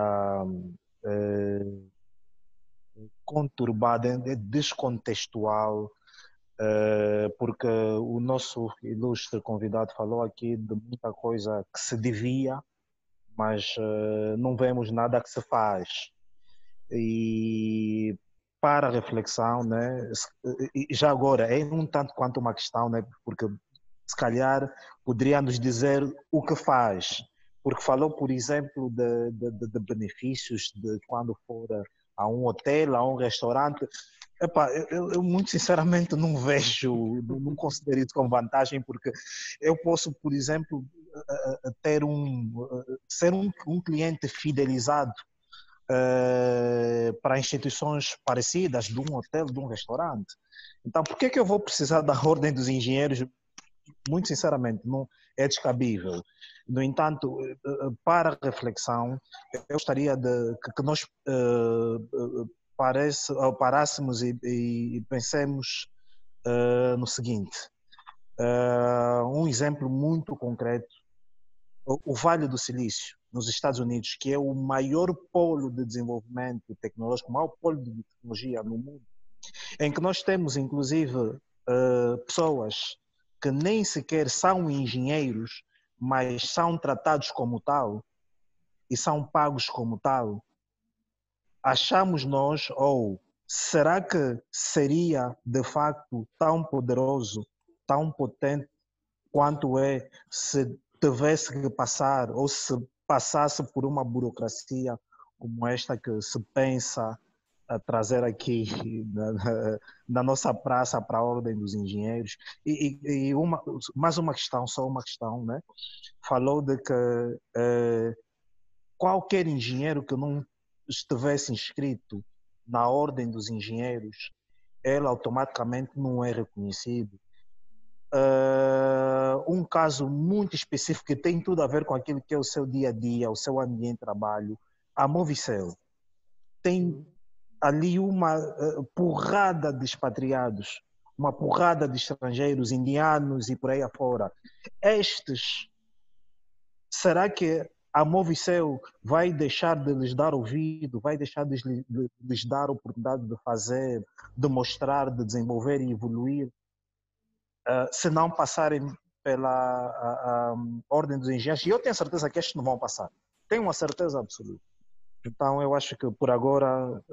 conturbado, descontextual, porque o nosso ilustre convidado falou aqui de muita coisa que se devia, mas não vemos nada que se faz. E para a reflexão, né, já agora, é um tanto quanto uma questão, né, porque se calhar poderia nos dizer o que faz, porque falou, por exemplo, de benefícios de quando for a um hotel, a um restaurante. Epá, eu muito sinceramente não vejo, não considero isso como vantagem, porque eu posso, por exemplo, ser um cliente fidelizado para instituições parecidas, de um hotel, de um restaurante. Então, por que eu vou precisar da ordem dos engenheiros? Muito sinceramente, não é descabível. No entanto, para a reflexão, eu gostaria que nós parássemos e pensemos no seguinte. Um exemplo muito concreto: o Vale do Silício, nos Estados Unidos, que é o maior polo de desenvolvimento tecnológico, o maior polo de tecnologia no mundo, em que nós temos, inclusive, pessoas que nem sequer são engenheiros, mas são tratados como tal e são pagos como tal. Achamos nós, ou será que seria de facto tão poderoso, tão potente quanto é se tivesse que passar ou se passasse por uma burocracia como esta que se pensa a trazer aqui na nossa praça para a Ordem dos Engenheiros? E mais uma questão, só uma questão, né? Falou de que qualquer engenheiro que não estivesse inscrito na Ordem dos Engenheiros, ele automaticamente não é reconhecido. Um caso muito específico que tem tudo a ver com aquilo que é o seu dia a dia, o seu ambiente de trabalho, a Movicel tem ali uma porrada de expatriados, uma porrada de estrangeiros, indianos e por aí afora. Será que a Movicel vai deixar de lhes dar ouvido, vai deixar de lhes dar oportunidade de fazer, de mostrar, de desenvolver e evoluir, se não passarem pela Ordem dos Engenheiros? E eu tenho certeza que estes não vão passar. Tenho uma certeza absoluta. Então, eu acho que por agora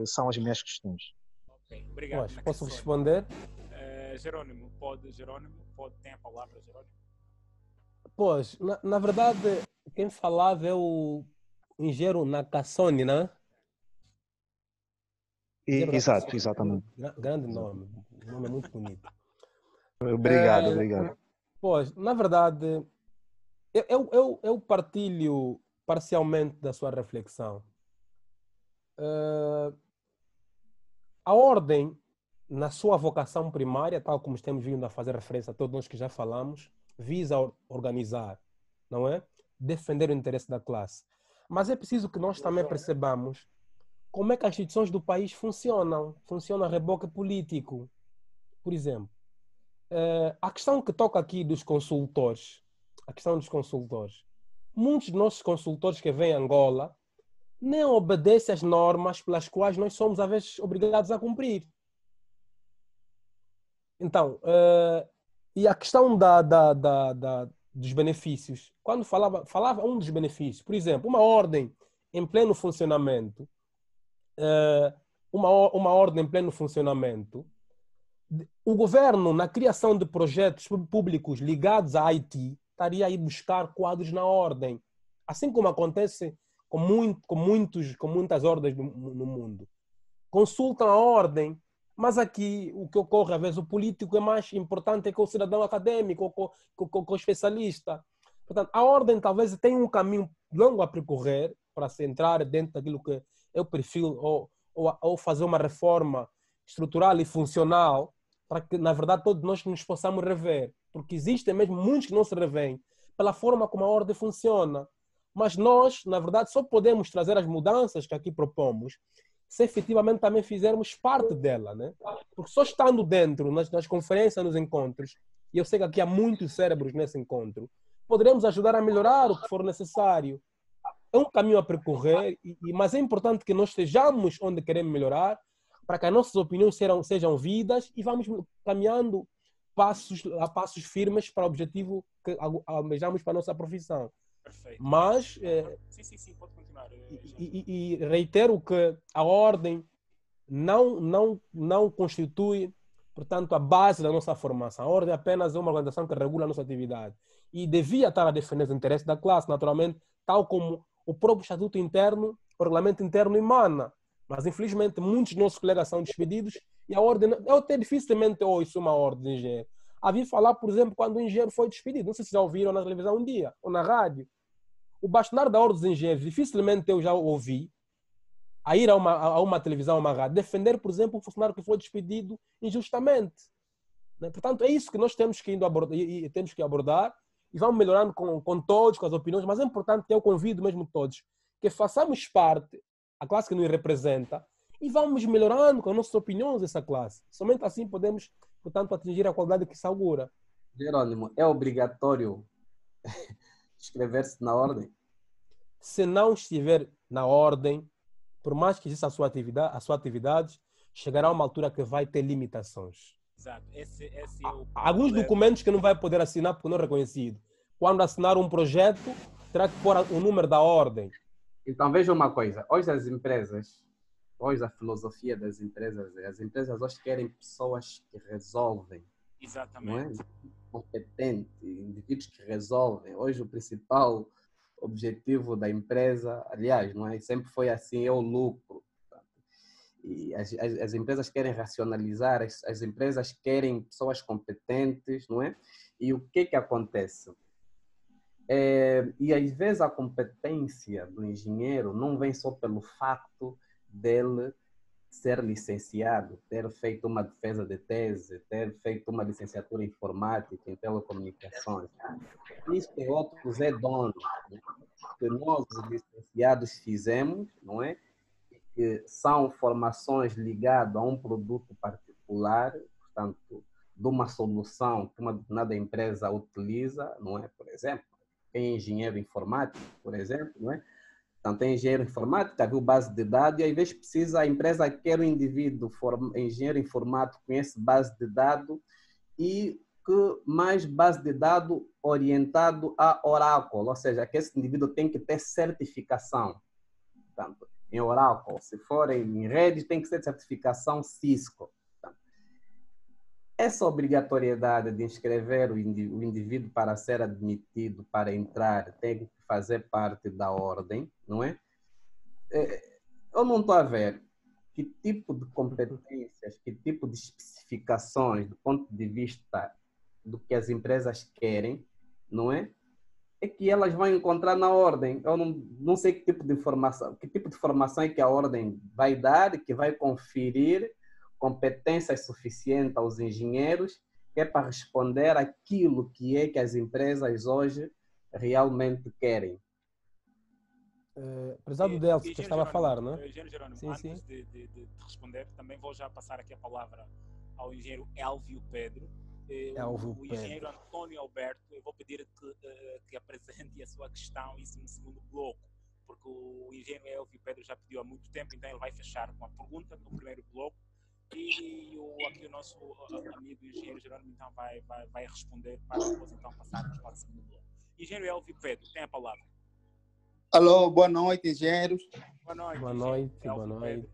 são as minhas questões. Ok, obrigado. Posso responder? Jerônimo, tem a palavra, Jerônimo? Pois, na verdade, quem falava é o engenheiro Nakasone, né? Exato, exatamente. Grande nome, um nome muito bonito. Obrigado, obrigado. Pois, na verdade, eu partilho parcialmente da sua reflexão. A ordem, na sua vocação primária, tal como estamos vindo a fazer referência a todos nós que já falamos, visa organizar, não é? Defender o interesse da classe. Mas é preciso que nós também percebamos como é que as instituições do país funcionam. Funciona a reboque político. Por exemplo, a questão que toca aqui dos consultores, muitos dos nossos consultores que vêm a Angola nem obedecem às normas pelas quais nós somos, às vezes, obrigados a cumprir. Então, e a questão dos benefícios. Quando falava um dos benefícios, por exemplo, uma ordem em pleno funcionamento, o governo, na criação de projetos públicos ligados à IT, estaria a ir buscar quadros na ordem. Assim como acontece com muitas ordens no mundo. Consultam a ordem, mas aqui o que ocorre, às vezes, o político é mais importante que o cidadão acadêmico, ou o especialista. Portanto, a ordem talvez tenha um caminho longo a percorrer para se entrar dentro daquilo que é o perfil, ou fazer uma reforma estrutural e funcional, para que, na verdade, todos nós nos possamos rever. Porque existem mesmo muitos que não se revêem pela forma como a ordem funciona. Mas nós, na verdade, só podemos trazer as mudanças que aqui propomos se efetivamente também fizermos parte dela, né? Porque só estando dentro, nas conferências, nos encontros, e eu sei que aqui há muitos cérebros nesse encontro, poderemos ajudar a melhorar o que for necessário. É um caminho a percorrer, mas é importante que nós estejamos onde queremos melhorar, para que as nossas opiniões sejam ouvidas e vamos caminhando a passos firmes para o objetivo que almejamos para a nossa profissão. Perfeito. Mas, sim, pode continuar. E reitero que a ordem não constitui, portanto, a base da nossa formação. A ordem é apenas uma organização que regula a nossa atividade. E devia estar a defender os interesses da classe, naturalmente, tal como o próprio estatuto interno, o regulamento interno emana. Mas, infelizmente, muitos dos nossos colegas são despedidos e a ordem... Eu até dificilmente ouço uma ordem de engenheiro. Havia falar, por exemplo, quando o engenheiro foi despedido. Não sei se já ouviram na televisão um dia, ou na rádio. O bastonário da Ordem dos Engenheiros, dificilmente eu já ouvi a ir a uma televisão, a uma rádio, defender, por exemplo, um funcionário que foi despedido injustamente. Né? Portanto, é isso que nós temos que abordar e vamos melhorando com todos, com as opiniões, mas é importante que eu convido mesmo todos que façamos parte, a classe que nos representa, e vamos melhorando com as nossas opiniões dessa classe. Somente assim podemos, portanto, atingir a qualidade que se augura. Jerônimo, é obrigatório inscrever-se na ordem? Se não estiver na ordem, por mais que exista a sua atividade, chegará uma altura que vai ter limitações. Exato. Esse é o alguns documentos que não vai poder assinar porque não é reconhecido. Quando assinar um projeto, terá que pôr o número da ordem. Então, veja uma coisa. Hoje a filosofia das empresas as empresas hoje querem pessoas que resolvem. Exatamente. Não é? Competentes, indivíduos que resolvem. Hoje o principal objetivo da empresa, aliás, não é? Sempre foi assim, é o lucro. E as empresas querem racionalizar, as empresas querem pessoas competentes, não é? E o que acontece? E às vezes a competência do engenheiro não vem só pelo fato dele ser licenciado, ter feito uma defesa de tese, ter feito uma licenciatura em informática, em telecomunicações. Isso e outros é dono, né? Que nós, os licenciados, fizemos, não é? Que são formações ligadas a um produto particular, portanto, de uma solução que uma determinada empresa utiliza, não é? Por exemplo, quem é engenheiro informático, por exemplo, não é? Então, tem engenheiro informático, viu base de dados, e às vezes precisa, a empresa quer um indivíduo, engenheiro informático, conhece base de dados, e que mais base de dados orientado a Oracle, ou seja, que esse indivíduo tem que ter certificação. Portanto, em Oracle, se for em rede, tem que ser certificação Cisco. Portanto, essa obrigatoriedade de inscrever o indivíduo para ser admitido, para entrar, tem que fazer parte da ordem, não é? Eu não estou a ver que tipo de competências, que tipo de especificações, do ponto de vista do que as empresas querem, não é? É que elas vão encontrar na ordem. Eu não sei que tipo de formação é que a ordem vai dar, que vai conferir competências suficientes aos engenheiros, que é para responder aquilo que é que as empresas hoje realmente querem. Prezado Delcio, que estava a falar, não é? Engenheiro Jerónimo, Sim, antes sim. de responder, também vou já passar aqui a palavra ao engenheiro Elvio Pedro. O engenheiro Antônio Alberto, eu vou pedir que apresente a sua questão, isso no segundo bloco, porque o engenheiro Elvio Pedro já pediu há muito tempo, então ele vai fechar com a pergunta no primeiro bloco, e aqui o nosso amigo engenheiro Jerónimo então vai responder para depois então passarmos para o segundo bloco. Engenheiro Elvio Pedro, tem a palavra. Alô, boa noite, engenheiros. Boa noite. Boa noite.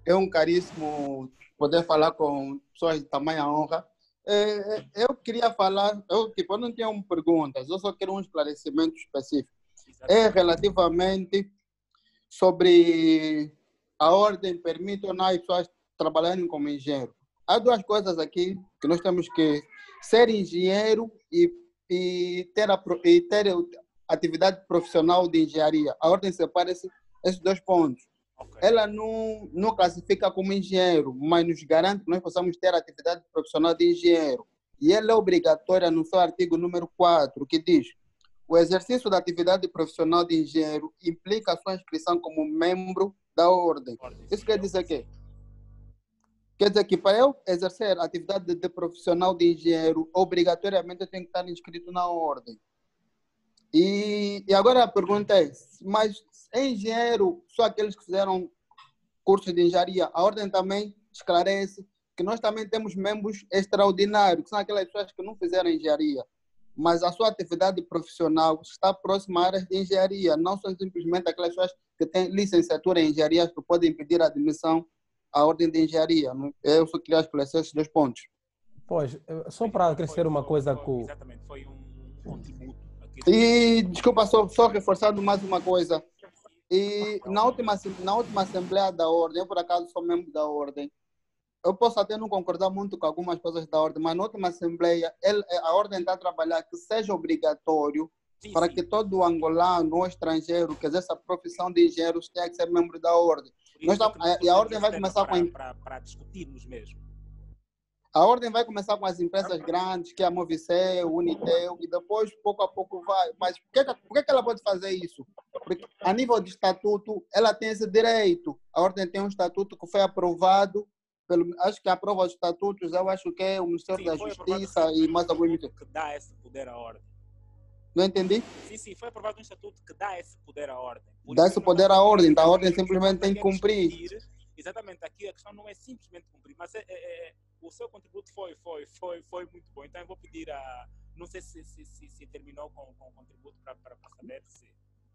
É um caríssimo poder falar com pessoas de tamanha honra. Eu queria falar, eu não tenho perguntas, eu só quero um esclarecimento específico. É relativamente sobre a ordem permite ou não as pessoas trabalharem como engenheiro. Há duas coisas aqui que nós temos que ser engenheiro e ter atividade profissional de engenharia. A ordem separa esses dois pontos. Okay. Ela não classifica como engenheiro, mas nos garante que nós possamos ter atividade profissional de engenheiro. E ela é obrigatória no seu artigo número 4, que diz: o exercício da atividade profissional de engenheiro implica a sua inscrição como membro da ordem. Isso quer dizer quê? Quer dizer que para eu exercer a atividade de profissional de engenheiro, obrigatoriamente eu tenho que estar inscrito na ordem. E agora a pergunta é, mas engenheiro, só aqueles que fizeram curso de engenharia, a ordem também esclarece que nós também temos membros extraordinários, que são aquelas pessoas que não fizeram engenharia, mas a sua atividade profissional está próxima à área de engenharia, não são simplesmente aquelas pessoas que têm licenciatura em engenharia que podem pedir admissão à ordem de engenharia. Eu só queria esclarecer esses dois pontos. Pois, só para acrescer uma coisa com... Exatamente, foi um contributo. E, desculpa, só reforçando mais uma coisa. E na última Assembleia da Ordem, eu por acaso sou membro da Ordem, eu posso até não concordar muito com algumas coisas da Ordem, mas na última Assembleia, a Ordem está a trabalhar que seja obrigatório para que todo angolano ou estrangeiro que exerça a profissão de engenheiro tenha que ser membro da Ordem. E a Ordem vai começar para discutirmos mesmo. A ordem vai começar com as empresas grandes, que é a Movicel, Unitel, e depois, pouco a pouco, vai. Mas por que ela pode fazer isso? Porque, a nível de estatuto, ela tem esse direito. A ordem tem um estatuto que foi aprovado, acho que aprova os estatutos, eu acho que é o Ministério da Justiça e mais algum ministério. Que dá esse poder à ordem. Não entendi? Sim, foi aprovado um estatuto que dá esse poder à ordem. Dá esse poder à ordem, então a ordem simplesmente tem que cumprir. Exatamente, aqui a questão não é simplesmente cumprir, mas o seu contributo foi muito bom. Então eu vou pedir a... Não sei se terminou com o contributo para saber se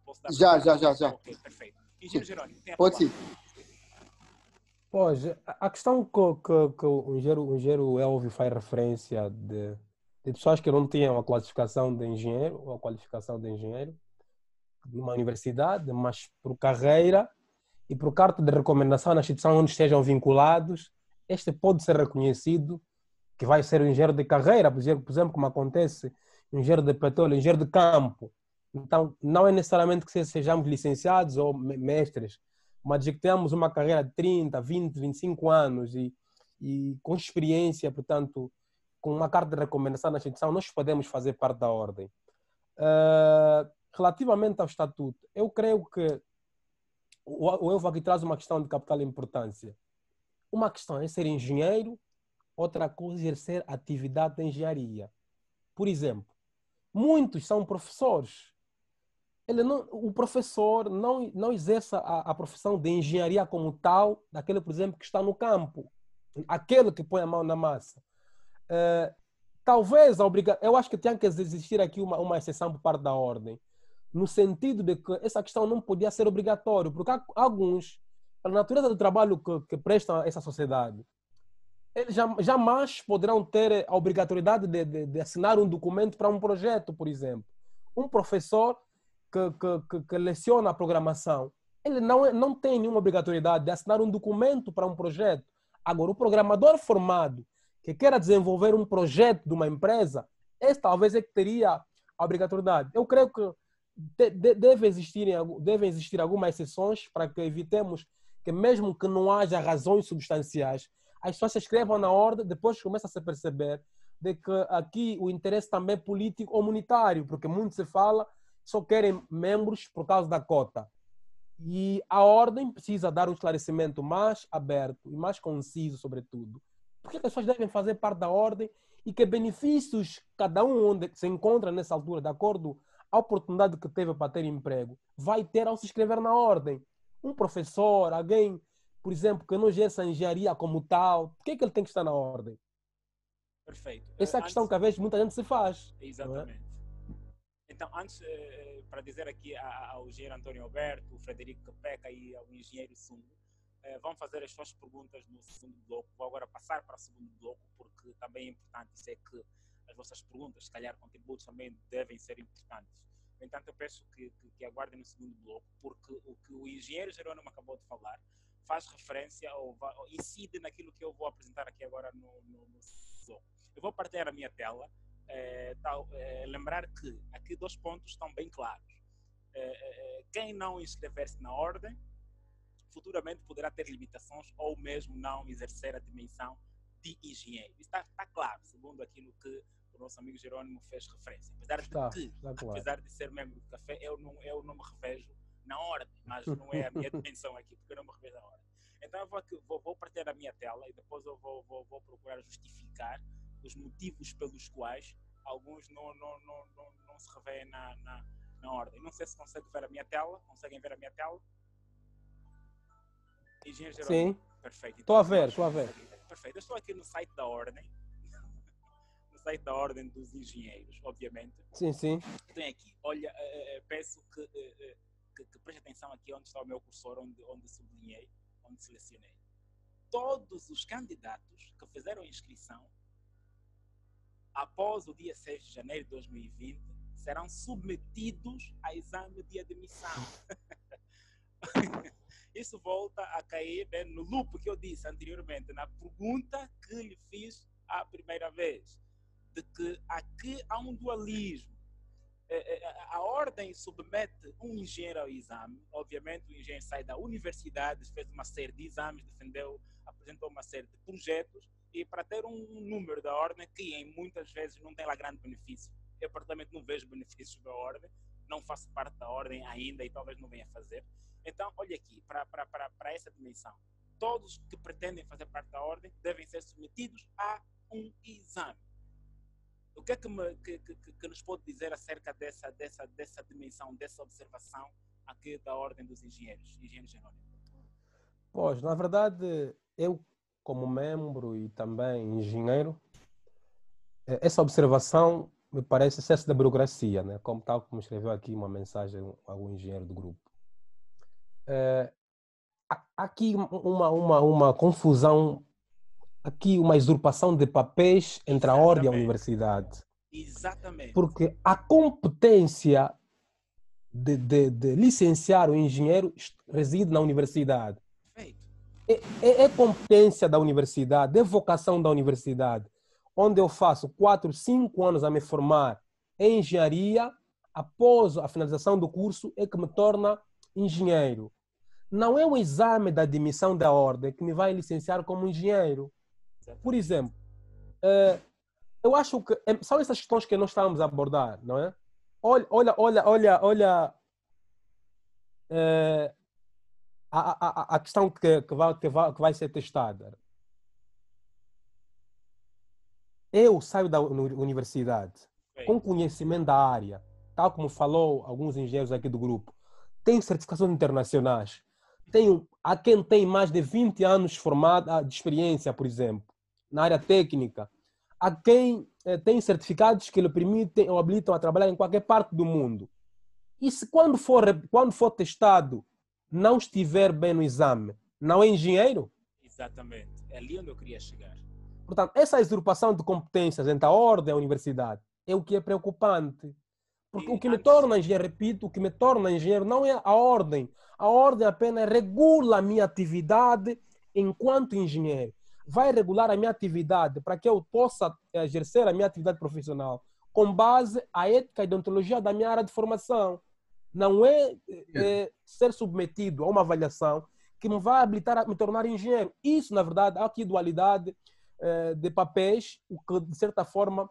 posso dar... Já. Ok, perfeito. Engenheiro Jerônimo, tem a palavra. Pode sim. Pois, a questão que o engenheiro Elvio faz referência de pessoas que não tinham a classificação de engenheiro ou a qualificação de engenheiro numa universidade, mas por carreira e por carta de recomendação na instituição onde estejam vinculados, este pode ser reconhecido que vai ser um engenheiro de carreira, por exemplo, como acontece engenheiro de petróleo, engenheiro de campo. Então, não é necessariamente que sejamos licenciados ou mestres, mas que tenhamos uma carreira de 30, 20, 25 anos e com experiência, portanto, com uma carta de recomendação na instituição, nós podemos fazer parte da ordem. Relativamente ao estatuto, eu creio que o Elvio aqui traz uma questão de capital importância. Uma questão é ser engenheiro outra coisa é exercer atividade de engenharia. Por exemplo, muitos são professores. O professor não exerce a profissão de engenharia como tal, daquele, por exemplo, que está no campo, aquele que põe a mão na massa. Talvez eu acho que tem que existir aqui uma exceção por parte da ordem, no sentido de que essa questão não podia ser obrigatório, porque há alguns, pela natureza do trabalho que prestam a essa sociedade, eles jamais poderão ter a obrigatoriedade de assinar um documento para um projeto, por exemplo. Um professor que leciona a programação, ele não tem nenhuma obrigatoriedade de assinar um documento para um projeto. Agora, o programador formado que queira desenvolver um projeto de uma empresa, esse talvez é que teria a obrigatoriedade. Eu creio que devem existir algumas exceções para que evitemos que, mesmo que não haja razões substanciais, as pessoas se inscrevam na ordem, depois começa a se perceber de que aqui o interesse também é político ou monetário, porque muito se fala, só querem membros por causa da cota. E a ordem precisa dar um esclarecimento mais aberto e mais conciso, sobretudo. Porque as pessoas devem fazer parte da ordem e que benefícios cada um onde se encontra nessa altura, de acordo à oportunidade que teve para ter emprego, vai ter ao se inscrever na ordem. Um professor, alguém, por exemplo, que não exerça engenharia como tal, por que ele tem que estar na ordem? Perfeito. Essa é a questão que às vezes muita gente se faz. Exatamente. Então, antes, para dizer aqui ao engenheiro Antônio Alberto, o Frederico Capeca e ao engenheiro Sumo, vão fazer as suas perguntas no segundo bloco. Vou agora passar para o segundo bloco, porque também é importante dizer que as vossas perguntas, se calhar contributos, também devem ser importantes. No entanto, eu peço que aguardem no segundo bloco, porque o que o engenheiro Jerônimo acabou de falar faz referência ou incide naquilo que eu vou apresentar aqui agora no bloco. Eu vou partilhar a minha tela. Lembrar que aqui 2 pontos estão bem claros. Quem não inscrever-se na ordem futuramente poderá ter limitações ou mesmo não exercer a dimensão de engenheiro. Isso está claro, segundo aquilo que o nosso amigo Jerônimo fez referência. Apesar de ser membro do café, eu não me revejo na ordem, mas não é a minha dimensão aqui, porque eu não me revejo na ordem. Então eu vou partilhar a minha tela e depois eu vou procurar justificar os motivos pelos quais alguns não se revêem na ordem. Não sei se conseguem ver a minha tela. Conseguem ver a minha tela? Engenheiro Jerônimo? Sim. Perfeito. Estou a ver. Perfeito. Eu estou aqui no site da ordem. No site da ordem dos engenheiros, obviamente. Sim. Tem aqui. Olha, peço que preste atenção aqui onde está o meu cursor, onde sublinhei, onde selecionei. Todos os candidatos que fizeram inscrição após o dia 6 de janeiro de 2020, serão submetidos a exame de admissão. Isso volta a cair no loop que eu disse anteriormente, na pergunta que lhe fiz a primeira vez, de que aqui há um dualismo. A ordem submete um engenheiro ao exame. Obviamente, o engenheiro sai da universidade, fez uma série de exames, apresentou uma série de projetos, e para ter um número da ordem que em muitas vezes não tem lá grande benefício. Eu, particularmente, não vejo benefícios da ordem, não faço parte da ordem ainda e talvez não venha a fazer. Então, olha aqui, para essa dimensão, todos que pretendem fazer parte da ordem devem ser submetidos a um exame. O que é que nos pode dizer acerca dessa dimensão, dessa observação aqui da ordem dos engenheiros, engenheiro Jerônimo? Pois, na verdade, eu, como membro e também engenheiro, essa observação me parece excesso da burocracia, né? Tal como escreveu aqui uma mensagem algum engenheiro do grupo. Aqui uma confusão, aqui uma usurpação de papéis entre a ordem e a universidade. Exatamente. Porque a competência de licenciar o engenheiro reside na universidade. É competência da universidade, é vocação da universidade, onde eu faço 4, 5 anos a me formar em engenharia, após a finalização do curso, é que me torna engenheiro. Não é o exame da admissão da ordem que me vai licenciar como engenheiro. Por exemplo, eu acho que são essas questões que nós estamos a abordar, não é? Olha a questão que vai ser testada. eu saio da universidade Bem, com conhecimento da área, tal como falou alguns engenheiros aqui do grupo, tenho certificações internacionais, há quem tem mais de 20 anos formado, de experiência, por exemplo, na área técnica, há quem tem certificados que lhe permitem ou habilitam a trabalhar em qualquer parte do mundo. E se quando for testado não estiver bem no exame, não é engenheiro? exatamente. É ali onde eu queria chegar. Portanto, essa usurpação de competências entre a ordem e a universidade é o que é preocupante. Porque o E que me antes, torna engenheiro, repito, o que me torna engenheiro não é a ordem. A ordem apenas regula a minha atividade enquanto engenheiro. Vai regular a minha atividade para que eu possa exercer a minha atividade profissional com base à ética e deontologia da minha área de formação. Não é, ser submetido a uma avaliação que me vai habilitar a me tornar engenheiro. Isso, na verdade, há aqui dualidade de papéis, o que, de certa forma,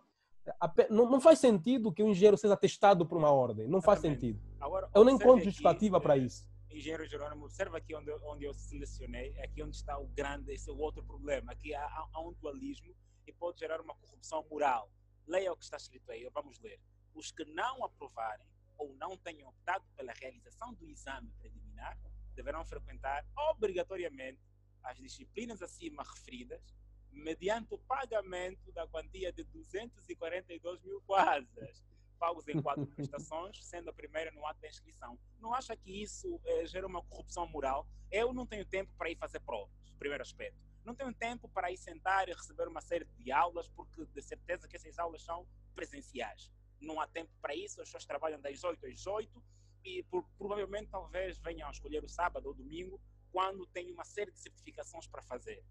não faz sentido que o engenheiro seja testado por uma ordem. Não faz exatamente. sentido. Agora, Eu nem observe encontro justificativa para isso. Engenheiro Jerônimo, observa aqui onde eu selecionei, aqui onde está o grande, esse é o outro problema. Aqui há um dualismo e pode gerar uma corrupção moral. Leia o que está escrito aí, vamos ler. Os que não aprovarem ou não tenham optado pela realização do exame preliminar deverão frequentar obrigatoriamente as disciplinas acima referidas mediante o pagamento da quantia de 242 mil kwanzas, pagos em 4 prestações, sendo a primeira no ato da inscrição. Não acha que isso gera uma corrupção moral? Eu não tenho tempo para ir fazer provas, primeiro aspecto. Não tenho tempo para ir sentar e receber uma série de aulas, porque de certeza que essas aulas são presenciais. Não há tempo para isso, as pessoas trabalham das 8 às 8 e provavelmente talvez venham a escolher o sábado ou domingo, quando tem uma série de certificações para fazer.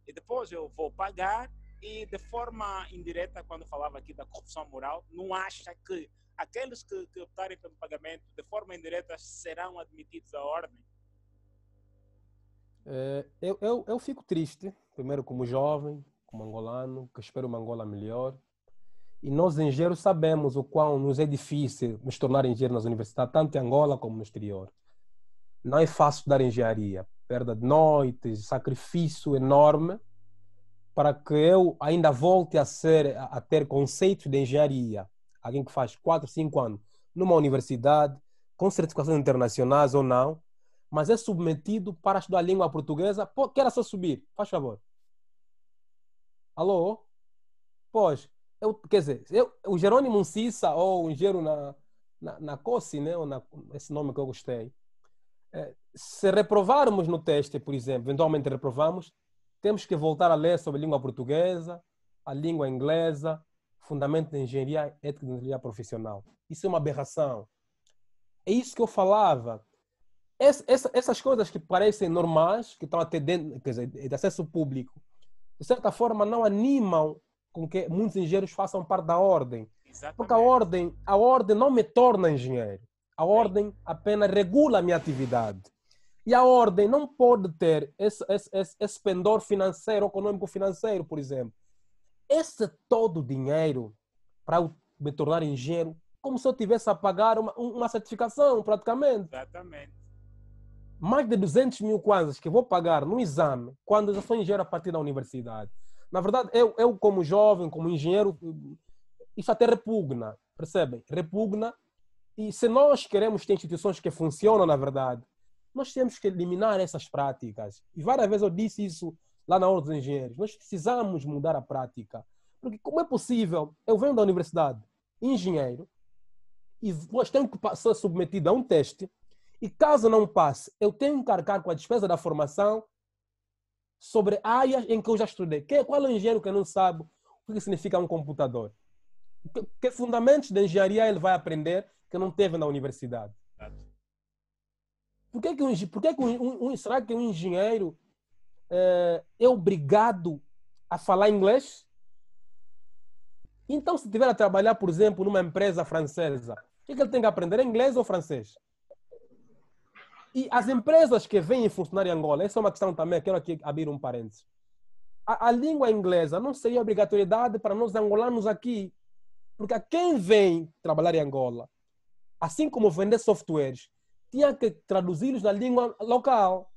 E depois eu vou pagar e, de forma indireta, quando falava aqui da corrupção moral, não acha que aqueles que optarem pelo pagamento de forma indireta serão admitidos à ordem? Eu fico triste, primeiro como jovem, como angolano, que espero uma Angola melhor. E nós, engenheiros, sabemos o quão nos é difícil nos tornar engenheiros nas universidades, tanto em Angola como no exterior. Não é fácil estudar engenharia. Perda de noites, sacrifício enorme para que eu ainda volte a ter conceitos de engenharia. Alguém que faz 4, 5 anos numa universidade, com certificações internacionais ou não, mas é submetido para estudar a língua portuguesa. Pô, quer só subir, faz favor. Alô? Pois, quer dizer, o Jerônimo Cissa, ou o engenheiro na COSI, né, esse nome que eu gostei, se reprovarmos no teste, por exemplo, eventualmente reprovamos, temos que voltar a ler sobre a língua portuguesa, a língua inglesa, fundamento de engenharia, ética de engenharia profissional. Isso é uma aberração. É isso que eu falava. Essas coisas que parecem normais, que estão até dentro, quer dizer, de acesso público, de certa forma não animam com que muitos engenheiros façam parte da ordem. Exatamente. Porque a ordem não me torna engenheiro. A ordem apenas regula a minha atividade. E a ordem não pode ter esse pendor financeiro, econômico-financeiro, por exemplo. Esse todo dinheiro para eu me tornar engenheiro, como se eu tivesse a pagar uma certificação, praticamente. Exatamente. Mais de 200 mil kwanzas que eu vou pagar no exame quando eu já sou engenheiro a partir da universidade. Na verdade, eu como jovem, como engenheiro, isso até repugna, percebem? Repugna. E se nós queremos ter instituições que funcionam, na verdade, nós temos que eliminar essas práticas. E várias vezes eu disse isso lá na Ordem dos Engenheiros. Nós precisamos mudar a prática. Porque como é possível? Eu venho da universidade, engenheiro, e depois tenho que ser submetido a um teste, e caso não passe, eu tenho que arcar com a despesa da formação sobre áreas em que eu já estudei. Qual é o engenheiro que não sabe o que significa um computador? Que fundamentos de engenharia ele vai aprender que não teve na universidade? Será que um engenheiro é obrigado a falar inglês? Então, se estiver a trabalhar, por exemplo, numa empresa francesa, o que ele tem que aprender? Inglês ou francês? E as empresas que vêm funcionar em Angola, essa é uma questão também, quero aqui abrir um parênteses. A língua inglesa não seria obrigatoriedade para nós angolanos aqui, porque a quem vem trabalhar em Angola, assim como vender softwares, tinha que traduzi-los na língua local.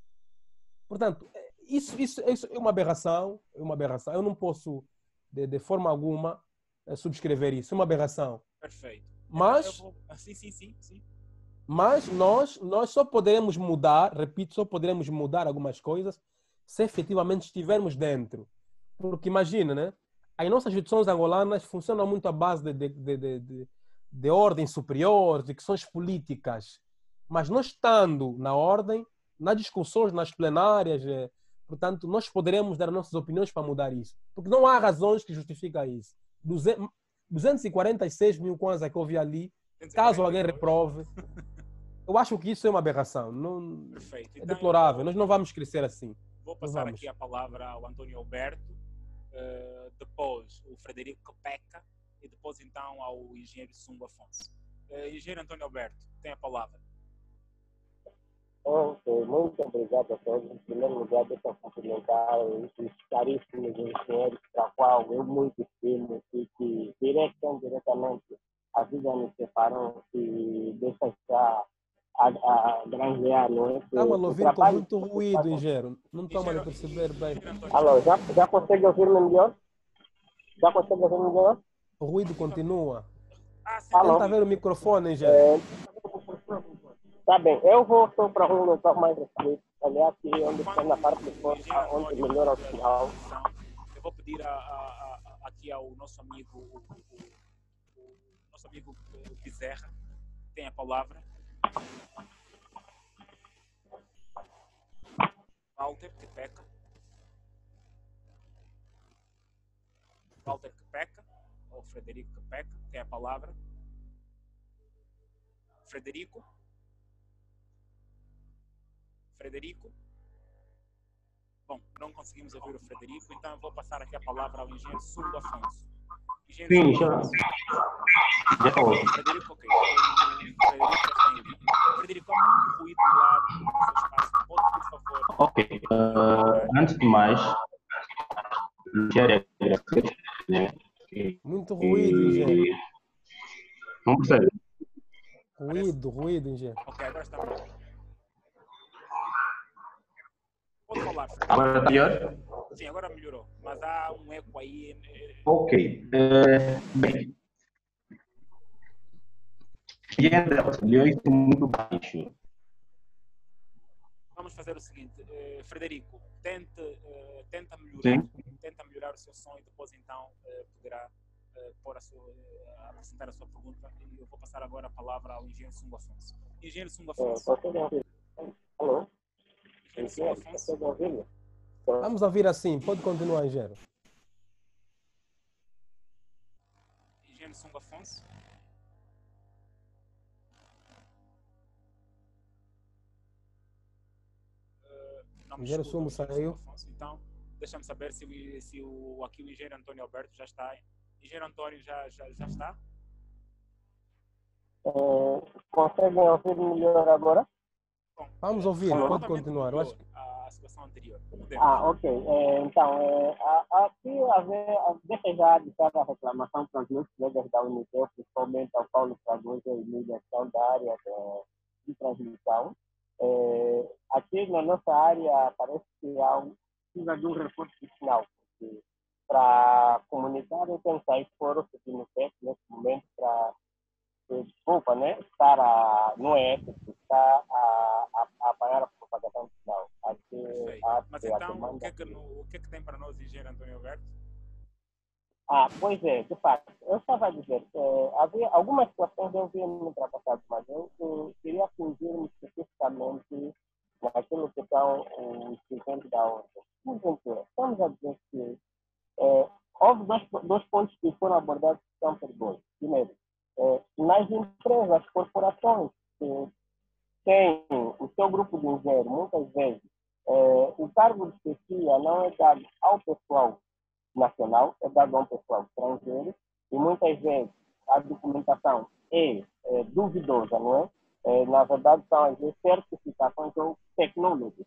Portanto, isso é uma aberração, Eu não posso de forma alguma, subscrever isso. É uma aberração. Perfeito. Mas, Então, sim. mas nós só poderemos mudar, repito, só poderemos mudar algumas coisas se efetivamente estivermos dentro. Porque imagina, né? As nossas instituições angolanas funcionam muito à base de ordens superiores, de questões políticas. Mas nós estando na ordem, nas discussões, nas plenárias, portanto, nós poderemos dar nossas opiniões para mudar isso. Porque não há razões que justificam isso. 246 mil kwanza que eu vi ali, caso alguém reprove, eu acho que isso é uma aberração. Não, perfeito. é Então, deplorável. Nós não vamos crescer assim. Vou passar aqui a palavra ao Antônio Alberto, depois o Frederico Peca e depois então ao engenheiro Sungo Afonso. Engenheiro Antônio Alberto, tem a palavra. Ok, muito obrigado a todos. Em primeiro lugar, deixa eu cumprimentar os caríssimos engenheiros, para qual eu muito estimo e que diretamente a vida nos separou e deixa já a granjear, não é? Estamos a ouvir com muito ruído, engenheiro. Não estamos a perceber bem. Alô, já consegue ouvir-me melhor? Já consegue ouvir-me melhor? O ruído continua. Alô? Tenta ver o microfone, engenheiro. Tá bem, eu vou só para um local mais restrito, ali aqui onde está na parte de fora, onde melhora o sinal. Eu vou pedir aqui ao nosso amigo, o nosso amigo Bezerra, tem a palavra. Walter Quepeca. Walter Quepeca, ou Frederico Quepeca, tem a palavra. Frederico. Bom, não conseguimos ouvir o Frederico, então eu vou passar aqui a palavra ao engenheiro Sungo Afonso. Sim, já ouvi. Frederico, ok. Frederico, há muito ruído lá no seu espaço. Pode, por favor? Ok. Antes de mais, quero agradecer. Né? Muito ruído, engenheiro. Não percebe? Ruído, engenheiro. Ok, agora está melhor. Pode falar. Agora está melhor? Sim, agora melhorou. Mas há um eco aí. Ok. Bem. E é muito baixo. Vamos fazer o seguinte, Frederico, tenta melhorar o seu som e depois então poderá apresentar a sua pergunta. E eu vou passar agora a palavra ao engenheiro Sungo Afonso. Engenheiro Sungo Afonso. Alô? Engenheiro Sungo Afonso. Vamos ouvir assim, pode continuar, engenheiro. Engenheiro Sungo Afonso. O engenheiro Sumo saiu. Então, deixa-me saber se aqui o engenheiro Antônio Alberto já está. Engenheiro Antônio já está? Conseguem ouvir melhor agora? Bom, vamos ouvir, pode continuar. Eu acho que... A situação anterior. Ok. Então, aqui deixa já deixar a reclamação para os meus colegas da Unitel, principalmente ao Paulo Fragoso e Lídia, que são da área de transmissão. Aqui na nossa área parece que precisa de um reforço final, porque para comunicar eu tenho que sair fora aqui no PEC nesse momento para desculpa, né? Estar no EF, está a apanhar a propagação final. Mas então, o que é que tem para nós, engenheiro Antônio Alberto? Pois é, de fato. Eu estava a dizer, havia algumas situações eu vi no ultrapassado, mas eu queria fugir-me especificamente naquilo que são os dirigentes da ordem. Por exemplo, estamos a dizer que houve dois pontos que foram abordados que são perigosos. Primeiro, nas empresas, corporações que têm o seu grupo de engenheiro, muitas vezes, o cargo de chefia não é dado ao pessoal nacional, é dado a um pessoal estrangeiro, e muitas vezes a documentação é duvidosa, não é? Na verdade, são às vezes certificações ou tecnólogos.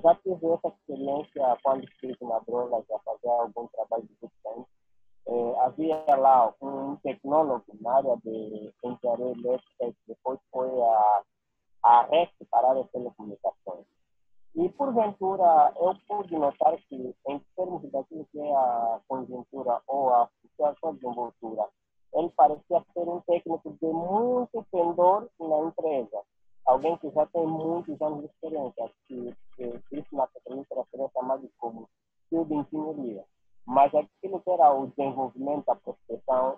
Já tive essa experiência quando estive na Droga, já fazia algum trabalho de bootcamp. Havia lá um tecnólogo na área de engenharia elétrica que depois foi a reparar as telecomunicações. E, porventura, eu pude notar que, em termos daquilo que é a conjuntura ou a sua desenvoltura, ele parecia ser um técnico de muito pendor na empresa. Alguém que já tem muitos anos de experiência, que isso na petrolífera seria chamado como fio de engenharia. Mas aquilo que era o desenvolvimento, a prospecção,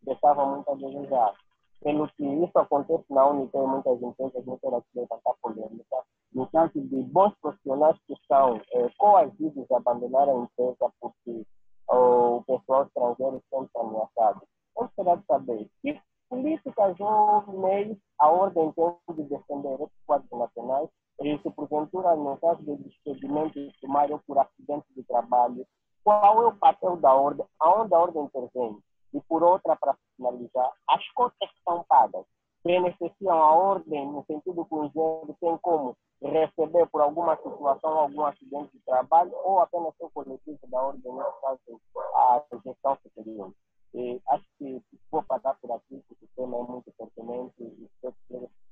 deixava muito a desejar. Pelo que isso acontece na Unitel, muitas empresas não querem levantar polêmica, no caso de bons profissionais que são coagidos a abandonar a empresa porque o pessoal estrangeiro sempre ameaçado. Eu gostaria de saber que políticas ou meios a ordem tem de defender esses quadros nacionais e se porventura, no caso de despedimento sumário por acidente de trabalho, qual é o papel da ordem, aonde a ordem intervém? E por outra, para finalizar, as cotas que são pagas beneficiam a ordem no sentido que o engenheiro tem como receber por alguma situação, algum acidente de trabalho, ou apenas o coletivo da ordem, no caso, a gestão superior. E acho que vou parar por aqui, porque o tema é muito pertinente e todos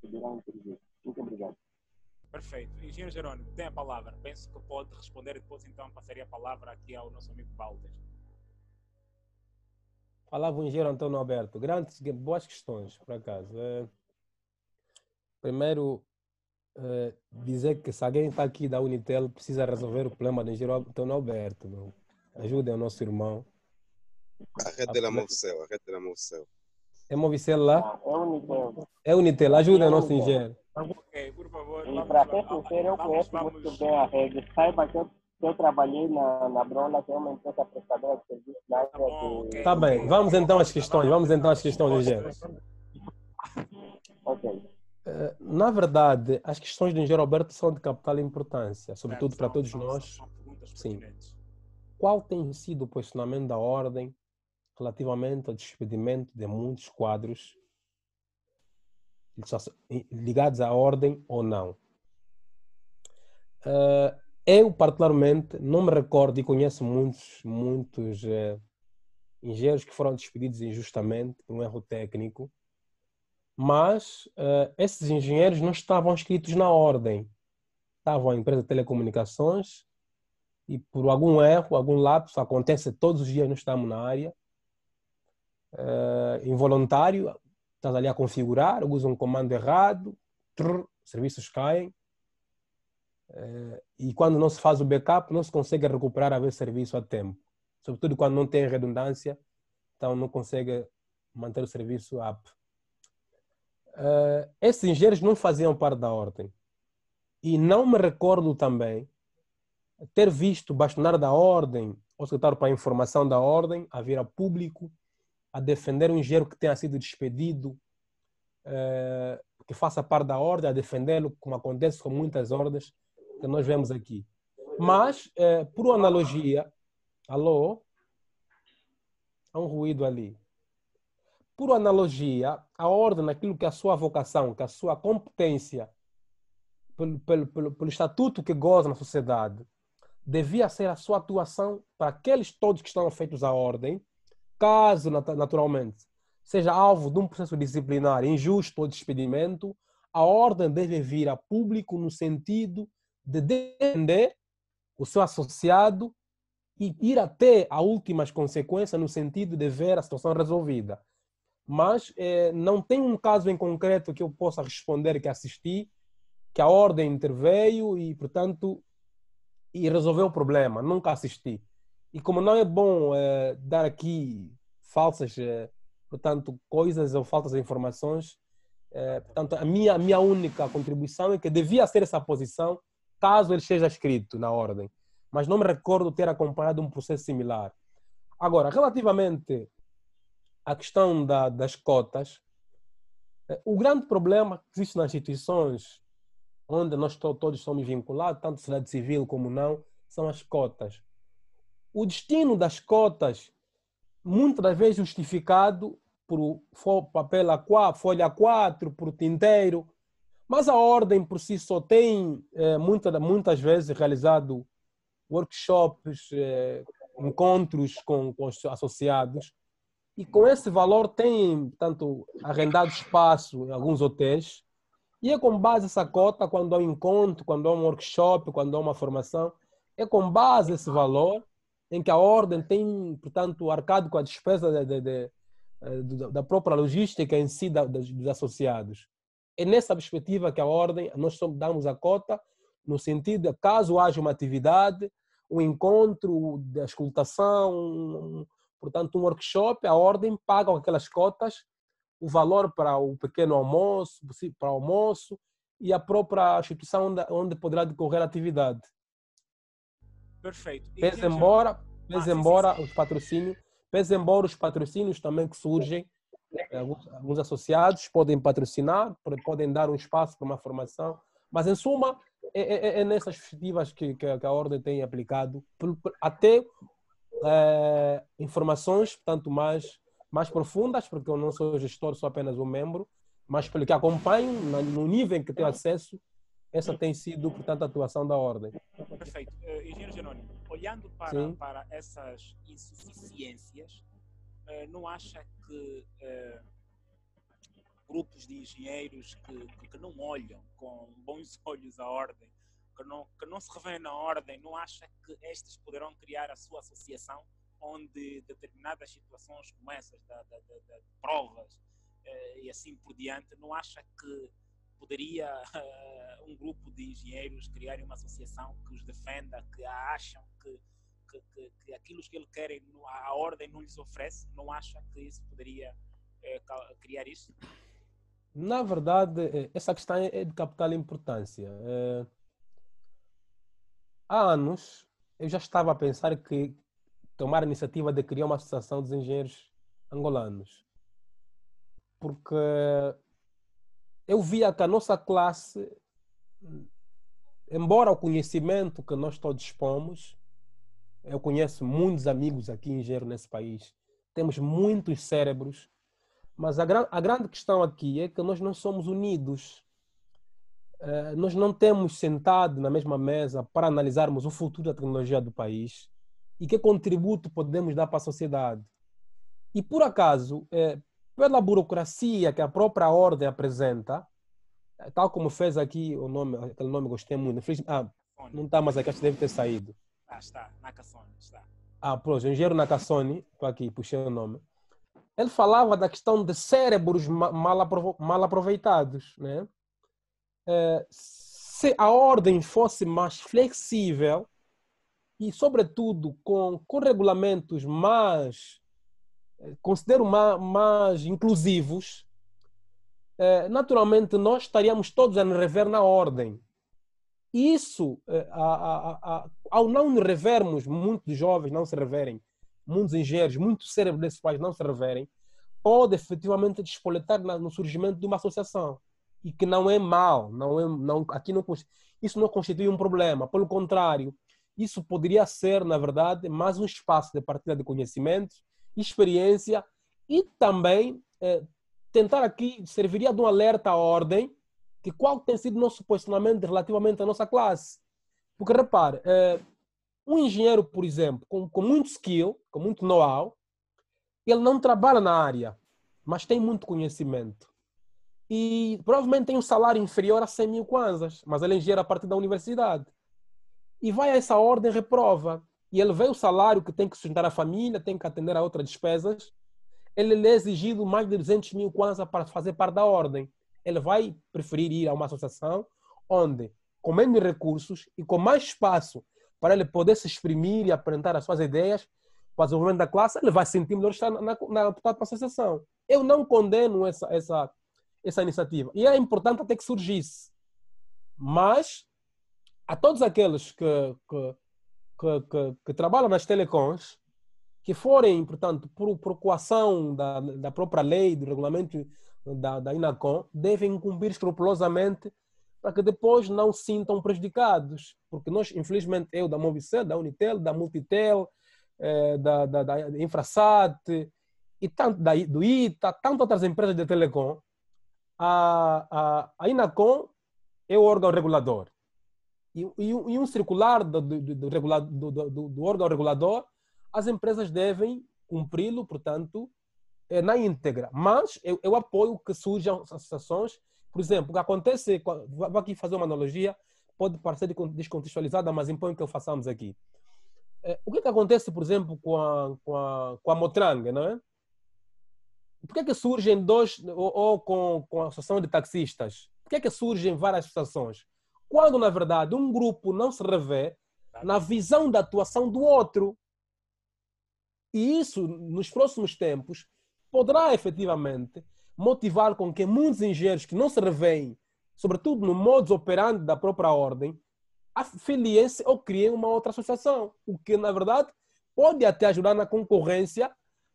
poderão intervir. Muito obrigado. Perfeito. Engenheiro Jerônimo, tem a palavra. Penso que pode responder e depois então passaria a palavra aqui ao nosso amigo Baldes. Falava o engenheiro Antônio Alberto. Boas questões, por acaso. Primeiro, dizer que se alguém está aqui da Unitel, precisa resolver o problema do engenheiro Antônio Alberto. Não? Ajudem o nosso irmão. A rede dele é Movicel, a rede dele é Movicel. É Movicel lá? É Unitel. É Unitel, ajudem o nosso engenheiro. Ok, por favor. E para ser sincero, eu conheço muito bem a rede. Saiba que eu trabalhei na Brola, que é uma empresa prestadora de serviços na área de... Tá bem, vamos então às questões, engenheiro. Ok. Na verdade, as questões do engenheiro Alberto são de capital importância, sobretudo para todos nós. São perguntas Sim. pertinentes. Qual tem sido o posicionamento da ordem relativamente ao despedimento de muitos quadros ligados à ordem ou não? Eu, particularmente, não me recordo e conheço muitos engenheiros que foram despedidos injustamente por um erro técnico, mas esses engenheiros não estavam inscritos na ordem. Estavam em empresa de telecomunicações e por algum erro, algum lapso, acontece todos os dias, não estamos na área, involuntário, estás ali a configurar, usa um comando errado, serviços caem, e quando não se faz o backup, não se consegue recuperar a ver serviço a tempo. Sobretudo quando não tem redundância, então não consegue manter o serviço up. Esses engenheiros não faziam parte da ordem. E não me recordo também ter visto bastonário da ordem ou secretário para a informação da ordem a vir a público a defender um engenheiro que tenha sido despedido, que faça parte da ordem, a defendê-lo, como acontece com muitas ordens que nós vemos aqui. Mas, por analogia, alô? Há um ruído ali. Por analogia, a ordem, naquilo que é a sua vocação, que é a sua competência, pelo estatuto que goza na sociedade, devia ser a sua atuação para aqueles todos que estão feitos à ordem, caso, naturalmente, seja alvo de um processo disciplinar injusto ou despedimento, a ordem deve vir a público no sentido de defender o seu associado e ir até as últimas consequências no sentido de ver a situação resolvida. Mas não tem um caso em concreto que eu possa responder que assisti, que a ordem interveio e, portanto, e resolveu o problema. Nunca assisti. E como não é bom dar aqui falsas, portanto, coisas ou falsas informações, portanto, a minha única contribuição é que devia ser essa posição caso ele esteja escrito na ordem. Mas não me recordo ter acompanhado um processo similar. Agora, relativamente à questão das cotas, o grande problema que existe nas instituições onde nós todos somos vinculados, tanto sociedade civil como não, são as cotas. O destino das cotas, muitas das vezes justificado por papel A4, folha A4, por tinteiro, mas a ordem por si só tem muitas vezes realizado workshops, encontros com os associados, e com esse valor tem, portanto, arrendado espaço em alguns hotéis E é com base nessa cota, quando há um encontro, quando há um workshop, quando há uma formação, é com base nesse valor em que a ordem tem, portanto, arcado com a despesa da própria logística em si dos associados. É nessa perspectiva que a ordem, nós só damos a cota no sentido de, caso haja uma atividade, um encontro de escutação, portanto, um workshop, a ordem paga com aquelas cotas o valor para o pequeno almoço, para o almoço e a própria instituição onde poderá decorrer a atividade. Perfeito. Pese embora os patrocínios também que surgem, alguns associados podem patrocinar, podem dar um espaço para uma formação, mas em suma é nessas perspectivas que a ordem tem aplicado, até informações, portanto, mais profundas, porque eu não sou gestor, sou apenas um membro, mas pelo que acompanho, no nível em que tenho acesso, essa tem sido, portanto, a atuação da ordem. Perfeito. Engenheiro Jerônimo, olhando para essas insuficiências, não acha que grupos de engenheiros que não olham com bons olhos a ordem, que não se revêem na ordem, não acha que estes poderão criar a sua associação, onde determinadas situações como essas, de provas e assim por diante, não acha que poderia um grupo de engenheiros criar uma associação que os defenda, que acham que aquilo que eles querem, a ordem não lhes oferece? Não acha que isso poderia criar isso? Na verdade, essa questão é de capital importância. Há anos, eu já estava a pensar que tomar a iniciativa de criar uma associação dos engenheiros angolanos. Porque eu via que a nossa classe, embora o conhecimento que nós todos dispomos, eu conheço muitos amigos aqui engenheiros nesse país, temos muitos cérebros, mas a grande questão aqui é que nós não somos unidos. Nós não temos sentado na mesma mesa para analisarmos o futuro da tecnologia do país e que contributo podemos dar para a sociedade. E, por acaso, pela burocracia que a própria ordem apresenta, tal como fez aqui aquele nome gostei muito, não está mais aqui, acho que deve ter saído. Está, Nakasone, está. Pronto, o engenheiro Nakasone, estou aqui, puxei o nome. Ele falava da questão de cérebros mal aproveitados, né? Se a ordem fosse mais flexível e, sobretudo, com regulamentos mais, considero mais inclusivos, naturalmente nós estaríamos todos a nos rever na ordem. Isso, ao não nos revermos, muitos jovens não se reverem, muitos engenheiros, muitos cérebros desses pais não se reverem, pode efetivamente despoletar no surgimento de uma associação. E que não é mal, isso não constitui um problema. Pelo contrário, isso poderia ser, na verdade, mais um espaço de partilha de conhecimentos, experiência e também tentar aqui, serviria de um alerta à ordem que qual tem sido o nosso posicionamento relativamente à nossa classe. Porque, repare, um engenheiro, por exemplo, com muito skill, com muito know-how, ele não trabalha na área, mas tem muito conhecimento. E provavelmente tem um salário inferior a 100 mil kwanzas, mas ele é engenheiro a partir da universidade. E vai a essa ordem, reprova. E ele vê o salário que tem que sustentar a família, tem que atender a outras despesas. Ele é exigido mais de 200 mil kwanzas para fazer parte da ordem. Ele vai preferir ir a uma associação onde, com menos recursos e com mais espaço para ele poder se exprimir e apresentar as suas ideias para o desenvolvimento da classe, ele vai sentir melhor estar na associação. Eu não condeno essa iniciativa. E é importante até que surgisse. Mas, a todos aqueles que trabalham nas telecoms, que forem, portanto, por coação da própria lei, do regulamento da INACOM, devem cumprir escrupulosamente para que depois não se sintam prejudicados. Porque nós, infelizmente, eu da Movicel, da Unitel, da Multitel, da Infrasat, e tanto do ITA, tantas outras empresas de telecom, a INACOM é o órgão regulador. E um circular do órgão regulador, as empresas devem cumpri-lo, portanto, na íntegra. Mas eu apoio que surjam associações Por exemplo, o que acontece, vou aqui fazer uma analogia, pode parecer descontextualizada, mas impõe que eu façamos aqui. O que acontece, por exemplo, com a Motrang, não é? Por que surgem dois, ou com a associação de taxistas? Por que surgem várias associações? Quando, na verdade, um grupo não se revê na visão da atuação do outro. E isso, nos próximos tempos, poderá efetivamente motivar com que muitos engenheiros que não se revêem, sobretudo no modus operandi da própria ordem, afiliem-se ou criem uma outra associação. O que, na verdade, pode até ajudar na concorrência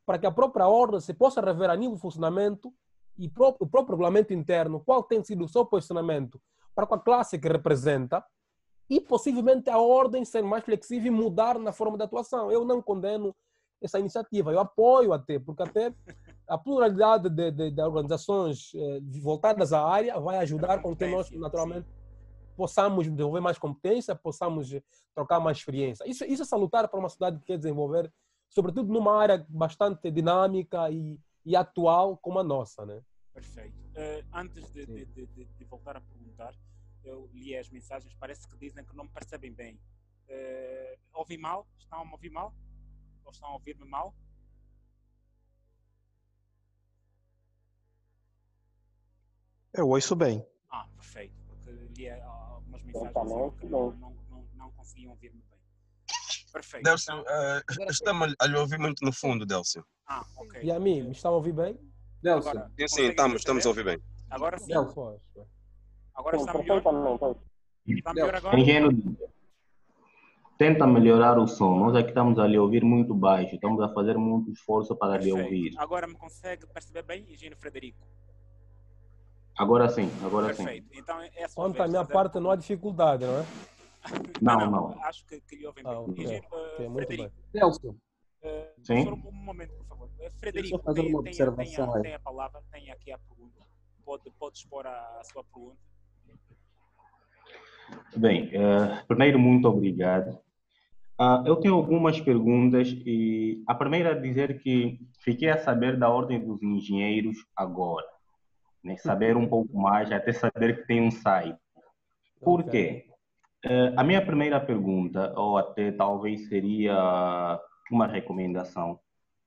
para que a própria ordem se possa rever a nível de funcionamento e o próprio regulamento interno, qual tem sido o seu posicionamento para com a classe que representa, e possivelmente a ordem ser mais flexível e mudar na forma de atuação. Eu não condeno essa iniciativa, eu apoio até, porque até a pluralidade de organizações voltadas à área vai ajudar com que nós, naturalmente, possamos desenvolver mais competência, possamos trocar mais experiência. Isso é salutar para uma sociedade que quer desenvolver, sobretudo numa área bastante dinâmica e atual como a nossa, né? Perfeito. Antes de voltar a perguntar, eu li as mensagens, parece que dizem que não me percebem bem. Ouvi mal? Estão a me ouvir mal? Ou estão a ouvir-me mal? Eu ouço bem. Perfeito. Porque li algumas mensagens que não conseguiam ouvir-me bem. Perfeito. Délcio, estamos a lhe ouvir muito no fundo, Délcio. Ok. E a mim, me estão a ouvir bem? Délcio. Sim, estamos a ouvir bem. Agora sim. Agora está melhor? Está melhor agora? Engenheiro, tenta melhorar o som. Nós aqui estamos a lhe ouvir muito baixo. Estamos a fazer muito esforço para lhe ouvir. Agora me consegue perceber bem, engenheiro Frederico? Agora sim, Perfeito. Então, quanto à minha parte, não há dificuldade, não é? Não. Acho que lhe ouvem bem. Okay. Engenheiro Frederico. Délcio. Sim. Só um momento, por favor. Frederico, fazer uma observação tem a palavra, tem aqui a pergunta. Pode expor a sua pergunta. Bem, primeiro, muito obrigado. Eu tenho algumas perguntas e a primeira é dizer que fiquei a saber da Ordem dos Engenheiros agora, né? Saber um pouco mais, até saber que tem um site. Por quê? A minha primeira pergunta, ou até talvez seria uma recomendação,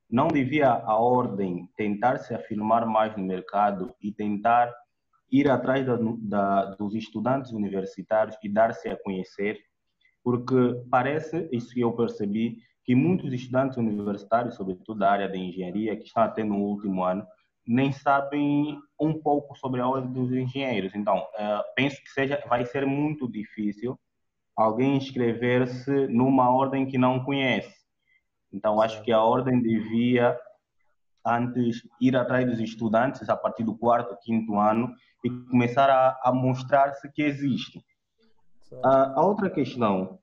não devia a Ordem tentar se afirmar mais no mercado e tentar ir atrás dos estudantes universitários e dar-se a conhecer? Porque parece, isso que eu percebi, que muitos estudantes universitários, sobretudo da área de engenharia, que estão até no último ano, nem sabem um pouco sobre a Ordem dos Engenheiros. Então, penso que vai ser muito difícil alguém inscrever-se numa ordem que não conhece. Então, acho que a ordem devia antes ir atrás dos estudantes a partir do 4º, 5º ano e começar a mostrar-se que existe. A outra questão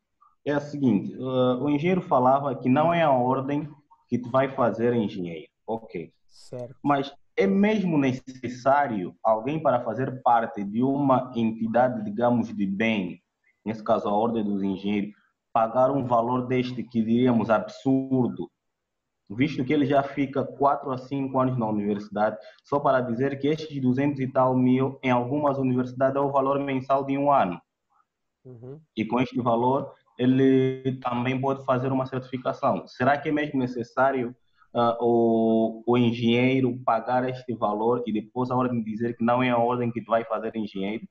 é a seguinte: o engenheiro falava que não é a ordem que te vai fazer engenheiro. Ok. Certo. Mas é mesmo necessário alguém para fazer parte de uma entidade, digamos, de bem, nesse caso a Ordem dos Engenheiros, pagar um valor deste que diríamos absurdo, visto que ele já fica 4 a 5 anos na universidade, só para dizer que estes 200 e tal mil, em algumas universidades, é o valor mensal de um ano. E com este valor, ele também pode fazer uma certificação. Será que é mesmo necessário o engenheiro pagar este valor e depois a ordem dizer que não é a ordem que vai fazer engenheiro?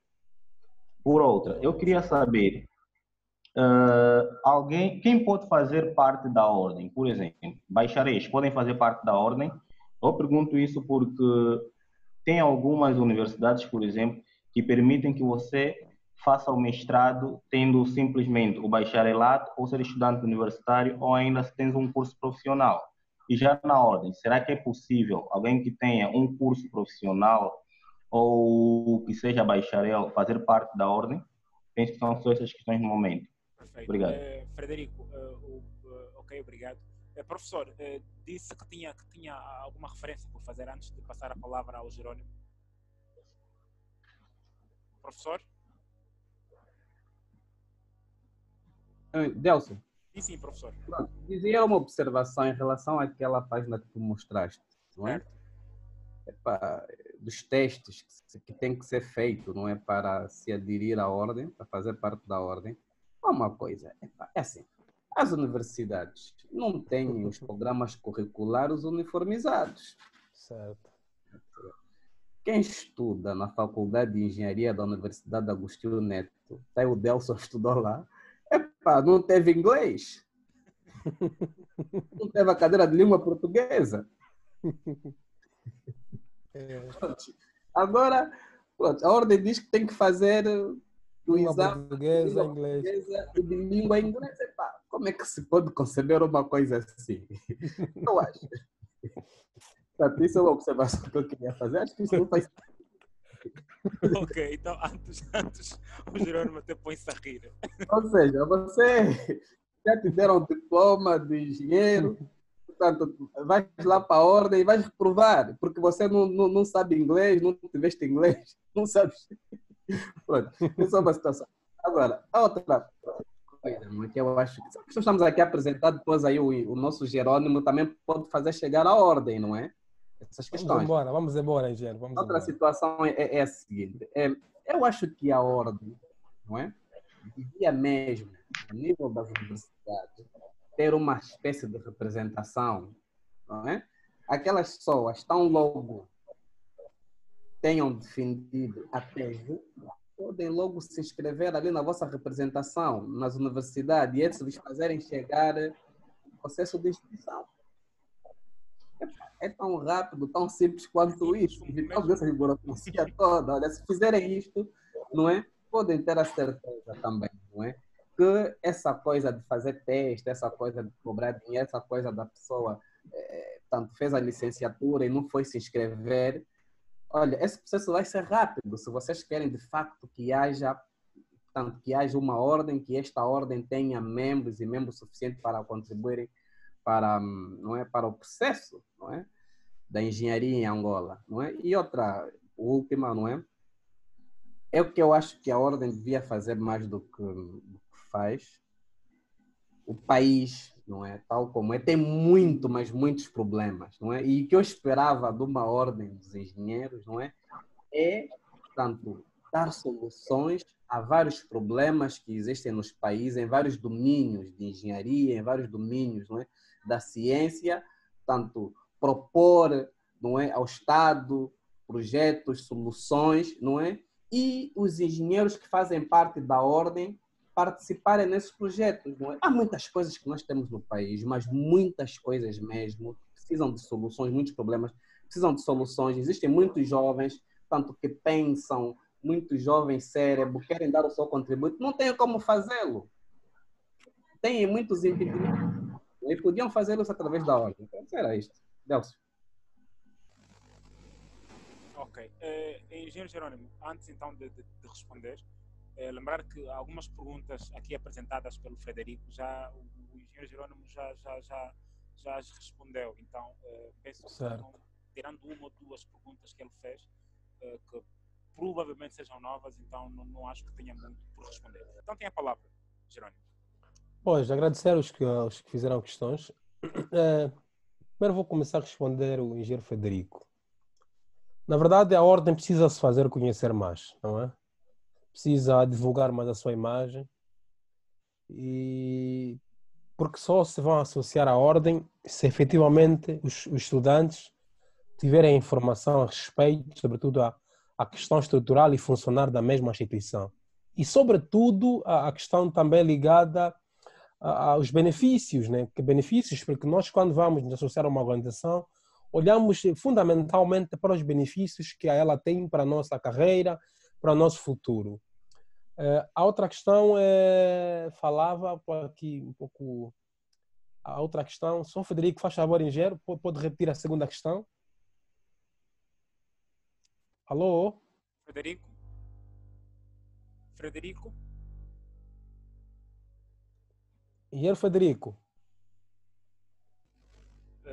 Por outra, eu queria saber, quem pode fazer parte da ordem? Por exemplo, bacharéis podem fazer parte da ordem? Eu pergunto isso porque tem algumas universidades, por exemplo, que permitem que você faça o mestrado tendo simplesmente o bacharelato ou ser estudante universitário ou ainda se tens um curso profissional. E já na ordem, será que é possível alguém que tenha um curso profissional ou que seja bacharel fazer parte da ordem? Penso que são só essas questões no momento. Perfeito. Obrigado. Frederico, ok, obrigado. Professor, disse que tinha alguma referência por fazer antes de passar a palavra ao Jerônimo. Professor? Délcio. Sim, professor. Dizia uma observação em relação àquela página que tu mostraste, não é? dos testes que tem que ser feito, não é, para se aderir à ordem, para fazer parte da ordem. Há uma coisa, é assim, as universidades não têm os programas curriculares uniformizados. Certo. Quem estuda na Faculdade de Engenharia da Universidade Agostinho Neto, até o Delson estudou lá, não teve inglês. Não teve a cadeira de língua portuguesa. Agora, pronto, a ordem diz que tem que fazer o exame portuguesa, de língua inglês. portuguesa e de língua inglesa. Como é que se pode conceber uma coisa assim? Eu acho. Portanto, isso é uma observação que eu queria fazer. Acho que isso não faz. Ok, então antes o Jerônimo até põe-se a rir. Ou seja, você já te deram um diploma de engenheiro, portanto, vais lá para a ordem e vais reprovar, porque você não sabe inglês, não tiveste inglês, não sabes. Pronto, essa é uma situação. Agora, a outra coisa que eu acho que estamos aqui a apresentar, depois aí o nosso Jerônimo também pode fazer chegar à ordem, não é? Essas questões. Vamos embora, engenheiro. Outra situação é a seguinte, eu acho que a ordem, não é? Devia mesmo, a nível das universidades, ter uma espécie de representação, não é? Aquelas pessoas tão logo tenham defendido a tese, podem logo se inscrever ali na vossa representação nas universidades e eles vos fazerem chegar o processo de inscrição. É tão rápido, tão simples quanto isso. Evitamos essa burocracia toda. Olha, se fizerem isto, não é? Podem ter a certeza também, não é? Que essa coisa de fazer teste, essa coisa de cobrar dinheiro, essa coisa da pessoa tanto fez a licenciatura e não foi se inscrever, olha, esse processo vai ser rápido. Se vocês querem de facto que haja, portanto, que haja uma ordem, que esta ordem tenha membros e membros suficientes para contribuírem para, não é, para o processo, não é, da engenharia em Angola, não é? E outra, última, não é? É o que eu acho que a ordem devia fazer mais do que faz. O país, não é, tal como é, tem muito, mas muitos problemas, não é? E o que eu esperava de uma ordem dos engenheiros, não é, portanto, dar soluções a vários problemas que existem nos países, em vários domínios de engenharia, em vários domínios, não é, da ciência, tanto propor, não é, ao Estado projetos, soluções, não é? E os engenheiros que fazem parte da ordem participarem nesses projetos, não é? Há muitas coisas que nós temos no país, mas muitas coisas mesmo precisam de soluções, muitos problemas precisam de soluções. Existem muitos jovens, tanto que pensam, muitos jovens cérebros querem dar o seu contributo, não têm como fazê-lo. Têm muitos impedimentos. E podiam fazê-lo através da ordem. Então, era isto. Delcio. Ok. Engenheiro Jerônimo, antes então de responder, lembrar que algumas perguntas aqui apresentadas pelo Frederico, o engenheiro Jerônimo já as respondeu. Então, penso que, tirando uma ou duas perguntas que ele fez, que provavelmente sejam novas, então não acho que tenha muito por responder. Então, tem a palavra, Jerônimo. Pois, agradecer aos que fizeram questões. Primeiro vou começar a responder o engenheiro Frederico. Na verdade, a ordem precisa se fazer conhecer mais, não é? Precisa divulgar mais a sua imagem, e porque só se vão associar à ordem se efetivamente os estudantes tiverem informação a respeito, sobretudo a questão estrutural e funcional da mesma instituição. E, sobretudo, a questão também ligada aos benefícios, né? Que benefícios? Porque nós, quando vamos nos associar a uma organização, olhamos fundamentalmente para os benefícios que ela tem para a nossa carreira, para o nosso futuro. A outra questão falava aqui um pouco. A outra questão, Sr. Frederico, faz favor, engenheiro, pode repetir a segunda questão? Alô? Frederico? Engenheiro Frederico?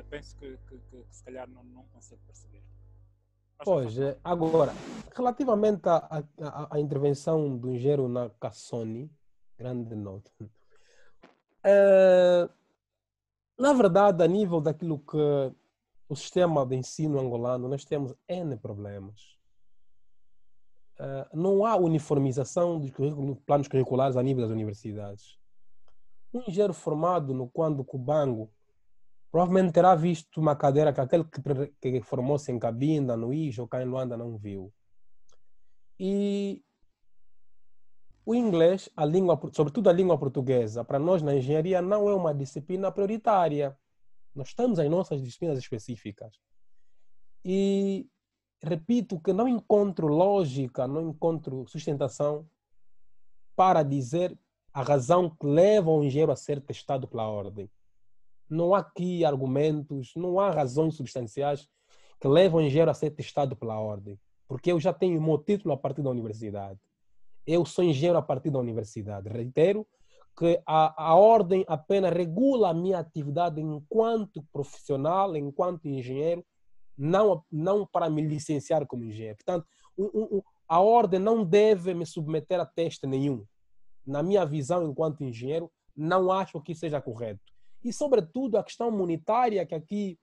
Penso que se calhar não consigo perceber. Pois, agora, relativamente à intervenção do engenheiro Nakasone, grande nota. Na verdade, a nível daquilo que o sistema de ensino angolano, nós temos N problemas. Não há uniformização dos planos curriculares a nível das universidades. Um engenheiro formado no Quando Cubango provavelmente terá visto uma cadeira que aquele que formou-se em Cabinda, no IJ ou cá em Luanda não viu. E o inglês, sobretudo a língua portuguesa, para nós na engenharia não é uma disciplina prioritária. Nós temos as nossas disciplinas específicas. E repito que não encontro lógica, não encontro sustentação para dizer a razão que leva o engenheiro a ser testado pela ordem. Não há aqui argumentos, não há razões substanciais que levam o engenheiro a ser testado pela ordem. Porque eu já tenho o meu título a partir da universidade. Eu sou engenheiro a partir da universidade. Reitero que a ordem apenas regula a minha atividade enquanto profissional, enquanto engenheiro, não para me licenciar como engenheiro. Portanto, a ordem não deve me submeter a teste nenhum. Na minha visão, enquanto engenheiro, não acho que seja correto. E, sobretudo, a questão monetária que aqui,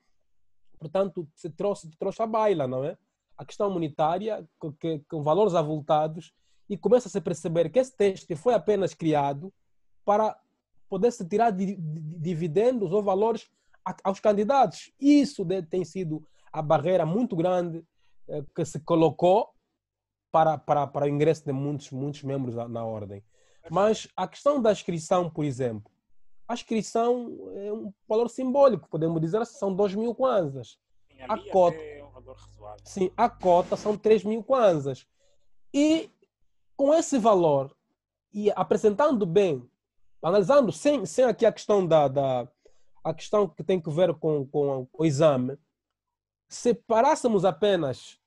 portanto, se trouxe à baila, não é? A questão monetária, com valores avultados, e começa a se perceber que esse teste foi apenas criado para poder se tirar dividendos ou valores aos candidatos. Isso tem sido a barreira muito grande que se colocou para o ingresso de muitos membros na ordem. Mas a questão da inscrição, por exemplo, a inscrição é um valor simbólico, podemos dizer, são 2.000 kwanzas. A cota, é um valor razoável. sim, a cota são 3.000 kwanzas. E com esse valor, e apresentando bem, analisando sem aqui a questão a questão que tem que ver com o exame, se parássemos apenas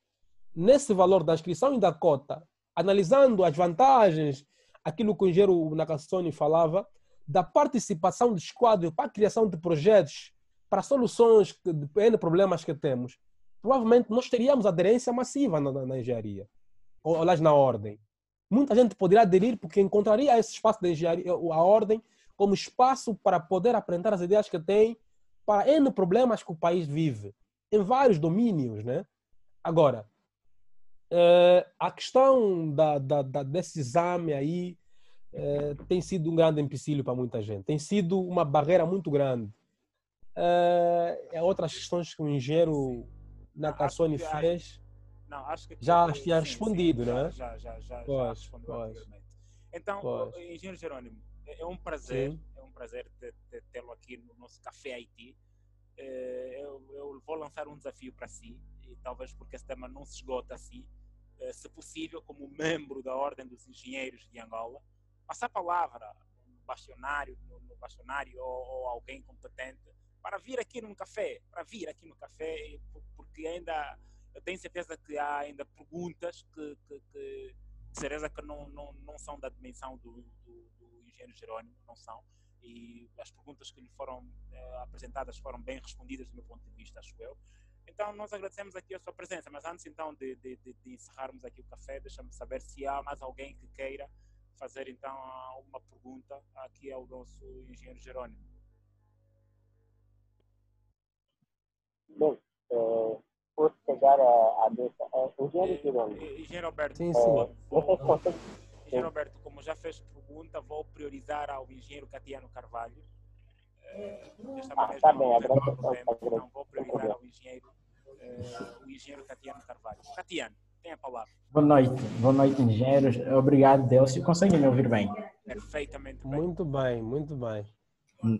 nesse valor da inscrição e da cota, analisando as vantagens, aquilo que o engenheiro Nakassoni falava, da participação do esquadro para a criação de projetos, para soluções de N problemas que temos, provavelmente nós teríamos aderência massiva na engenharia, ou aliás, na ordem. Muita gente poderia aderir porque encontraria esse espaço da engenharia, a ordem, como espaço para poder apresentar as ideias que tem para N problemas que o país vive, em vários domínios, né? Agora, a questão desse exame aí tem sido um grande empecilho para muita gente. Tem sido uma barreira muito grande. Outras questões que o engenheiro Nakassoni fez, não, acho que já tinha respondido, sim, né? Já respondeu anteriormente. Então, engenheiro Jerônimo, é um prazer tê-lo aqui no nosso Café Haiti. Eu vou lançar um desafio para si, e talvez porque esse tema não se esgota assim, se possível, como membro da Ordem dos Engenheiros de Angola, passar a palavra no bastionário ou alguém competente para vir aqui no café, porque ainda eu tenho certeza que há ainda perguntas que certeza que não são da dimensão do engenheiro Jerônimo, não são, e as perguntas que lhe foram apresentadas foram bem respondidas do meu ponto de vista, acho eu. Então nós agradecemos aqui a sua presença, mas antes então de encerrarmos aqui o café, deixa-me saber se há mais alguém que queira fazer então uma pergunta aqui ao nosso engenheiro Jerônimo. Bem, posso pegar a deixa. Engenheiro Jerônimo. Engenheiro Alberto, sim. Engenheiro Alberto, como já fez pergunta, vou priorizar ao engenheiro Catiano Carvalho. Está bem, agradeço. Então vou priorizar ao engenheiro, o engenheiro Catiano Carvalho. Catiano, tem a palavra. Boa noite, engenheiros. Obrigado, Delcio. Conseguem me ouvir bem? Perfeitamente bem. Muito bem.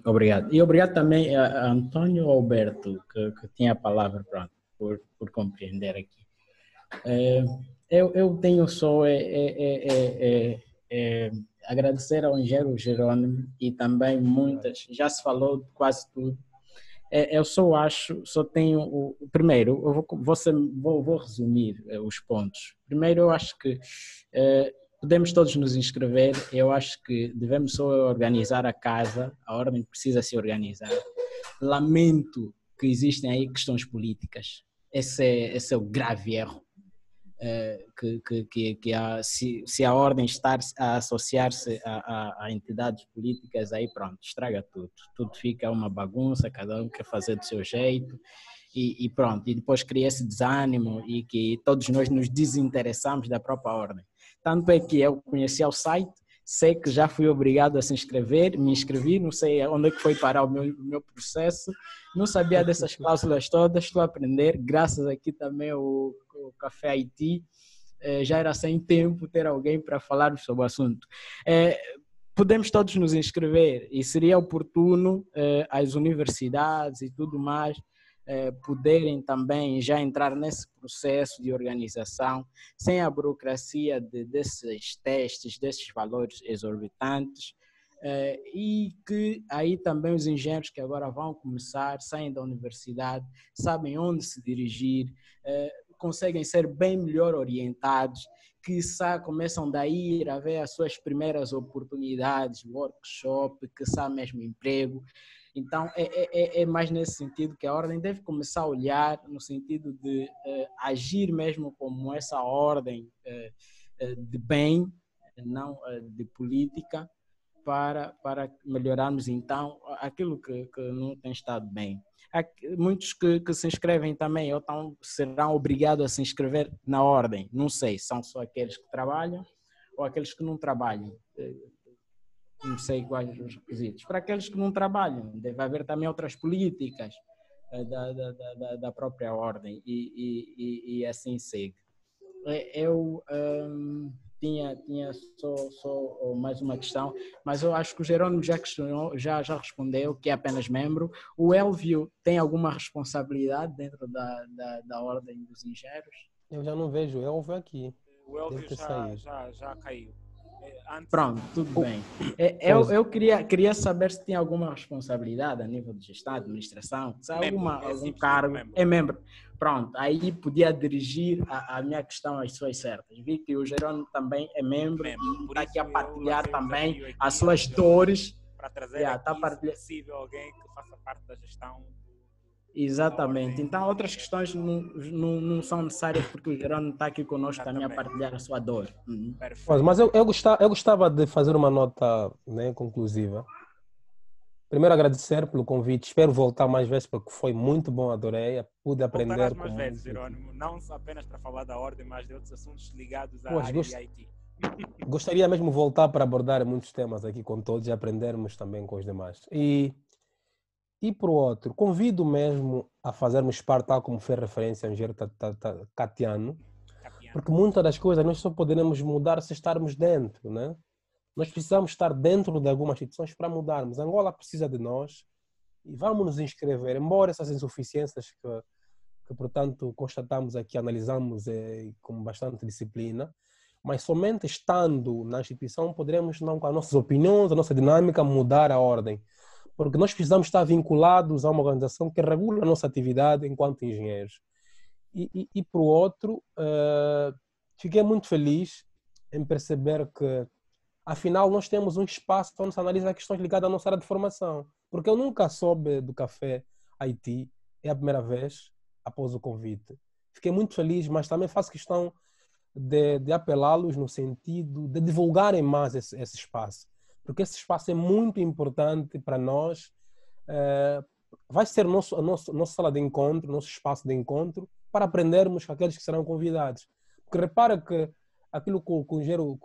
Obrigado. E obrigado também a Antônio Alberto, que tinha a palavra, pronto, por compreender aqui. Eu tenho só agradecer ao engenheiro Jerônimo e também muitas, já se falou de quase tudo. Eu só tenho primeiro, eu vou resumir os pontos. Primeiro, eu acho que podemos todos nos inscrever, eu acho que devemos só organizar a casa, a ordem precisa se organizar. Lamento que existem aí questões políticas, esse é o grave erro. Se a ordem estar a associar-se a entidades políticas, aí pronto, estraga tudo fica uma bagunça, cada um quer fazer do seu jeito e pronto, e depois cria esse desânimo e que todos nós nos desinteressamos da própria ordem. Tanto é que eu conheci o site, sei que já fui obrigado a se inscrever, me inscrevi, não sei onde é que foi parar o meu processo, não sabia dessas cláusulas todas, estou a aprender, graças aqui também o Café Haiti, já era sem tempo ter alguém para falar sobre o assunto. Podemos todos nos inscrever e seria oportuno as universidades e tudo mais poderem também já entrar nesse processo de organização sem a burocracia desses testes, desses valores exorbitantes, e que aí também os engenheiros que agora vão começar, saem da universidade, sabem onde se dirigir, conseguem ser bem melhor orientados, quiçá começam daí a ver as suas primeiras oportunidades, workshop, quiçá mesmo emprego. Então, é mais nesse sentido que a ordem deve começar a olhar, no sentido de agir mesmo como essa ordem de bem, não de política, para melhorarmos, então, aquilo que não tem estado bem. Há muitos que se inscrevem também, ou serão obrigados a se inscrever na ordem, não sei, são só aqueles que trabalham ou aqueles que não trabalham. Não sei quais os requisitos. Para aqueles que não trabalham, deve haver também outras políticas da própria ordem e assim segue. Eu tinha só mais uma questão, mas eu acho que o Jerônimo já questionou, já respondeu que é apenas membro. O Elvio tem alguma responsabilidade dentro da ordem dos engenheiros? Eu já não vejo o Elvio aqui. O Elvio já caiu. Pronto, tudo bem. Eu queria saber se tem alguma responsabilidade a nível de gestão, administração, se há algum cargo, é membro. Pronto, aí podia dirigir a minha questão às pessoas certas. Vi que o Jerônimo também é membro e está aqui a partilhar também as suas dores. Para trazer aqui, se possível, alguém que faça parte da gestão. Exatamente. Então, outras questões não são necessárias porque o Jerônimo está aqui conosco também a partilhar a sua dor. Mas eu gostava de fazer uma nota, né, conclusiva. Primeiro, agradecer pelo convite. Espero voltar mais vezes porque foi muito bom, adorei. Pude aprender. Voltarás mais vezes, Jerônimo. Não apenas para falar da ordem, mas de outros assuntos ligados à área de Haiti. Gostaria mesmo de voltar para abordar muitos temas aqui com todos e aprendermos também com os demais. E por outro, convido mesmo a fazermos parte, tal como fez referência ao engenheiro Catiano, porque muitas das coisas nós só poderemos mudar se estarmos dentro, né? Nós precisamos estar dentro de algumas instituições para mudarmos. Angola precisa de nós e vamos nos inscrever, embora essas insuficiências que portanto, constatamos aqui, analisamos com bastante disciplina, mas somente estando na instituição poderemos, não com as nossas opiniões, a nossa dinâmica, mudar a ordem. Porque nós precisamos estar vinculados a uma organização que regula a nossa atividade enquanto engenheiros. E por outro, fiquei muito feliz em perceber que, afinal, nós temos um espaço onde se analisa questões ligadas à nossa área de formação. Porque eu nunca soube do Café Haiti, é a primeira vez após o convite. Fiquei muito feliz, mas também faço questão de apelá-los no sentido de divulgarem mais esse espaço. Porque esse espaço é muito importante para nós, vai ser nossa sala de encontro, nosso espaço de encontro, para aprendermos com aqueles que serão convidados. Porque repara que aquilo que o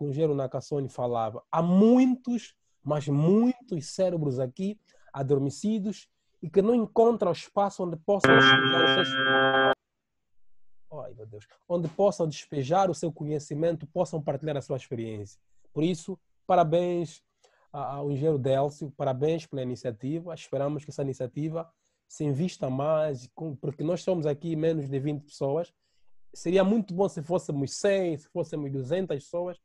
engenheiro Nakasone falava, há muitos, mas muitos cérebros aqui adormecidos e que não encontram espaço onde possam despejar o seu conhecimento, possam partilhar a sua experiência. Por isso, parabéns ao engenheiro Délcio, parabéns pela iniciativa. Esperamos que essa iniciativa se invista mais, porque nós somos aqui menos de 20 pessoas. Seria muito bom se fôssemos 100, se fôssemos 200 pessoas,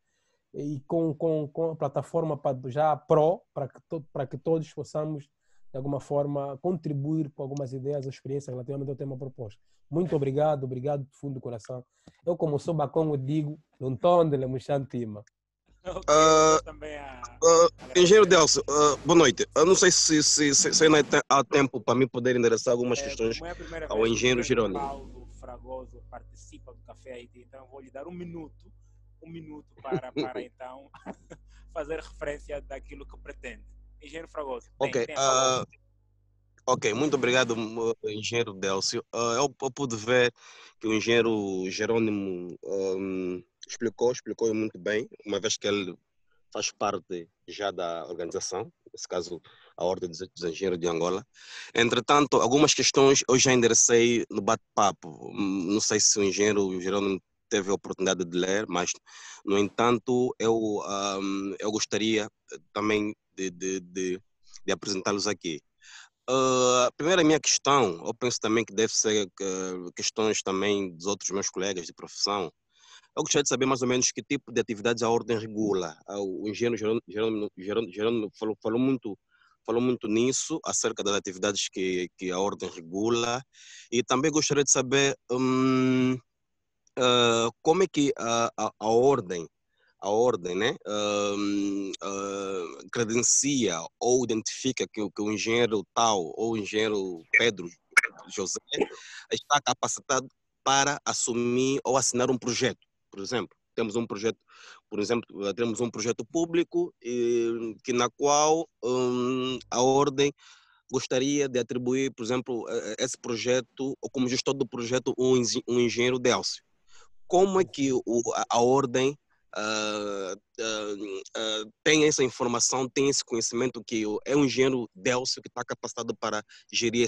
e com a plataforma já para que todos possamos, de alguma forma, contribuir com algumas ideias ou experiências relativamente ao tema proposto. Muito obrigado do fundo do coração. Eu, como sou bacão, digo, não estou onde ele me chantima. Engenheiro Delcio, boa noite. Eu não sei se ainda há tempo para mim poder endereçar algumas questões ao engenheiro Jerônimo. Paulo Fragoso participa do Café Haiti, então vou lhe dar um minuto para então fazer referência daquilo que pretende. Engenheiro Fragoso. Ok. Ok, muito obrigado, engenheiro Délcio. Eu pude ver que o engenheiro Jerônimo explicou muito bem, uma vez que ele faz parte já da organização, nesse caso a Ordem dos Engenheiros de Angola. Entretanto, algumas questões eu já enderecei no bate-papo. Não sei se o engenheiro Jerônimo teve a oportunidade de ler, mas, no entanto, eu gostaria também de apresentá-los aqui. Primeiro, a minha questão, eu penso também que deve ser questões também dos outros meus colegas de profissão. Eu gostaria de saber mais ou menos que tipo de atividades a ordem regula. O engenheiro Jerônimo falou muito nisso, acerca das atividades que a ordem regula. E também gostaria de saber como é que a ordem, né, credencia ou identifica que o engenheiro tal ou o engenheiro Pedro José está capacitado para assumir ou assinar um projeto. Por exemplo, temos um projeto público que na qual a ordem gostaria de atribuir, por exemplo, esse projeto, ou como gestor do projeto, um engenheiro Délcio. Como é que a ordem tem essa informação, tem esse conhecimento que é um engenheiro Délcio que está capacitado para gerir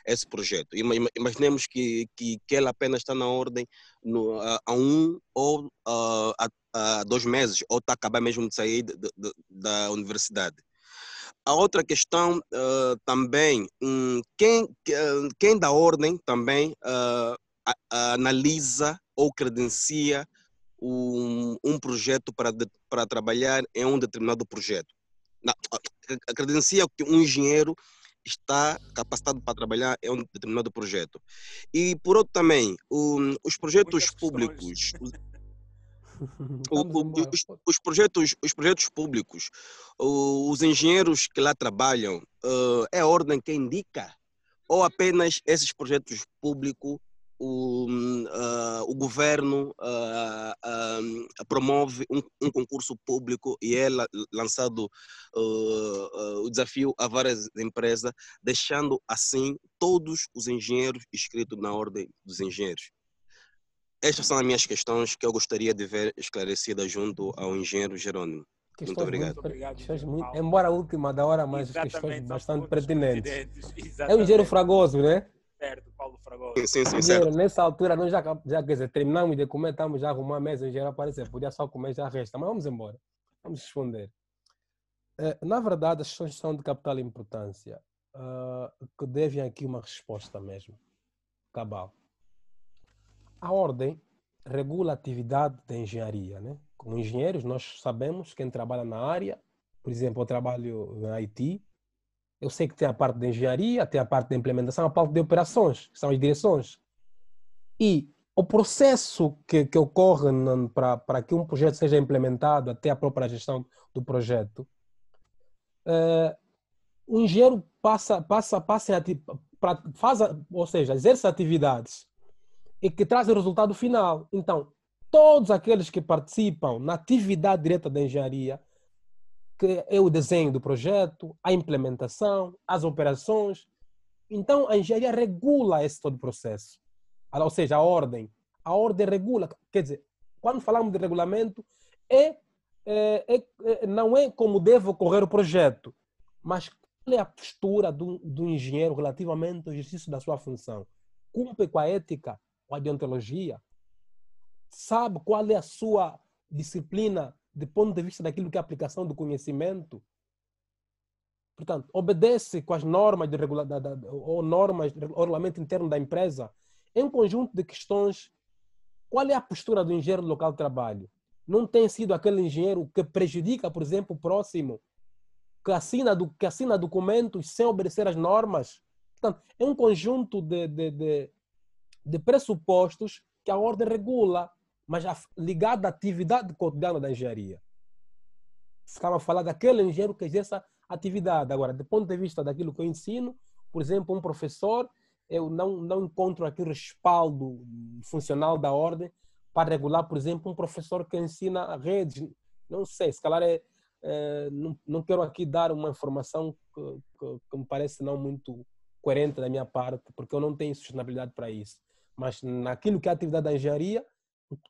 esse projeto? Imaginemos que ele apenas está na ordem há 1 ou há 2 meses, ou está a acabar mesmo de sair da universidade. A outra questão também, quem da ordem também analisa ou credencia um projeto para trabalhar em um determinado projeto. Credencia que um engenheiro está capacitado para trabalhar em um determinado projeto. E, por outro também, os projetos públicos... Os projetos públicos, os engenheiros que lá trabalham, é a ordem que indica? Ou apenas esses projetos públicos o governo promove um concurso público e é lançado o desafio a várias empresas, deixando assim todos os engenheiros inscritos na ordem dos engenheiros? Estas são as minhas questões que eu gostaria de ver esclarecidas junto ao engenheiro Jerônimo. Muito obrigado. Embora a última da hora, mas as questões bastante pertinentes. É o engenheiro Fragoso, né? Certo, Paulo Fragoso. Sim, certo. Nessa altura, nós já quer dizer, terminamos de comer, estamos já a arrumar a mesa, o engenheiro aparecer. Podia só comer, já resta. Mas vamos embora. Vamos responder. Na verdade, as questões são de capital importância, que devem aqui uma resposta mesmo. Cabal. A ordem regula a atividade da engenharia, né? Como engenheiros, nós sabemos quem trabalha na área. Por exemplo, eu trabalho na IT. Eu sei que tem a parte de engenharia, tem a parte de implementação, a parte de operações, que são as direções. E o processo que ocorre para que um projeto seja implementado, até a própria gestão do projeto, o engenheiro ou seja, exerce atividades e que traz o resultado final. Então, todos aqueles que participam na atividade direta da engenharia, que é o desenho do projeto, a implementação, as operações. Então, a engenharia regula esse todo o processo. Ou seja, a ordem regula. Quer dizer, quando falamos de regulamento, não é como deve ocorrer o projeto, mas qual é a postura do engenheiro relativamente ao exercício da sua função. Cumpre com a ética ou a deontologia? Sabe qual é a sua disciplina do ponto de vista daquilo que é a aplicação do conhecimento? Portanto, obedece com as normas ou normas do regulamento interno da empresa. É um conjunto de questões. Qual é a postura do engenheiro do local de trabalho? Não tem sido aquele engenheiro que prejudica, por exemplo, o próximo, que assina documentos sem obedecer às normas? Portanto, é um conjunto de pressupostos que a ordem regula, mas ligado à atividade cotidiana da engenharia. Ficava a falar daquele engenheiro que exerce a atividade. Agora, do ponto de vista daquilo que eu ensino, por exemplo, um professor, eu não encontro aqui o respaldo funcional da ordem para regular, por exemplo, um professor que ensina redes. Não sei, se calhar não quero aqui dar uma informação que me parece não muito coerente da minha parte, porque eu não tenho sustentabilidade para isso. Mas naquilo que é a atividade da engenharia,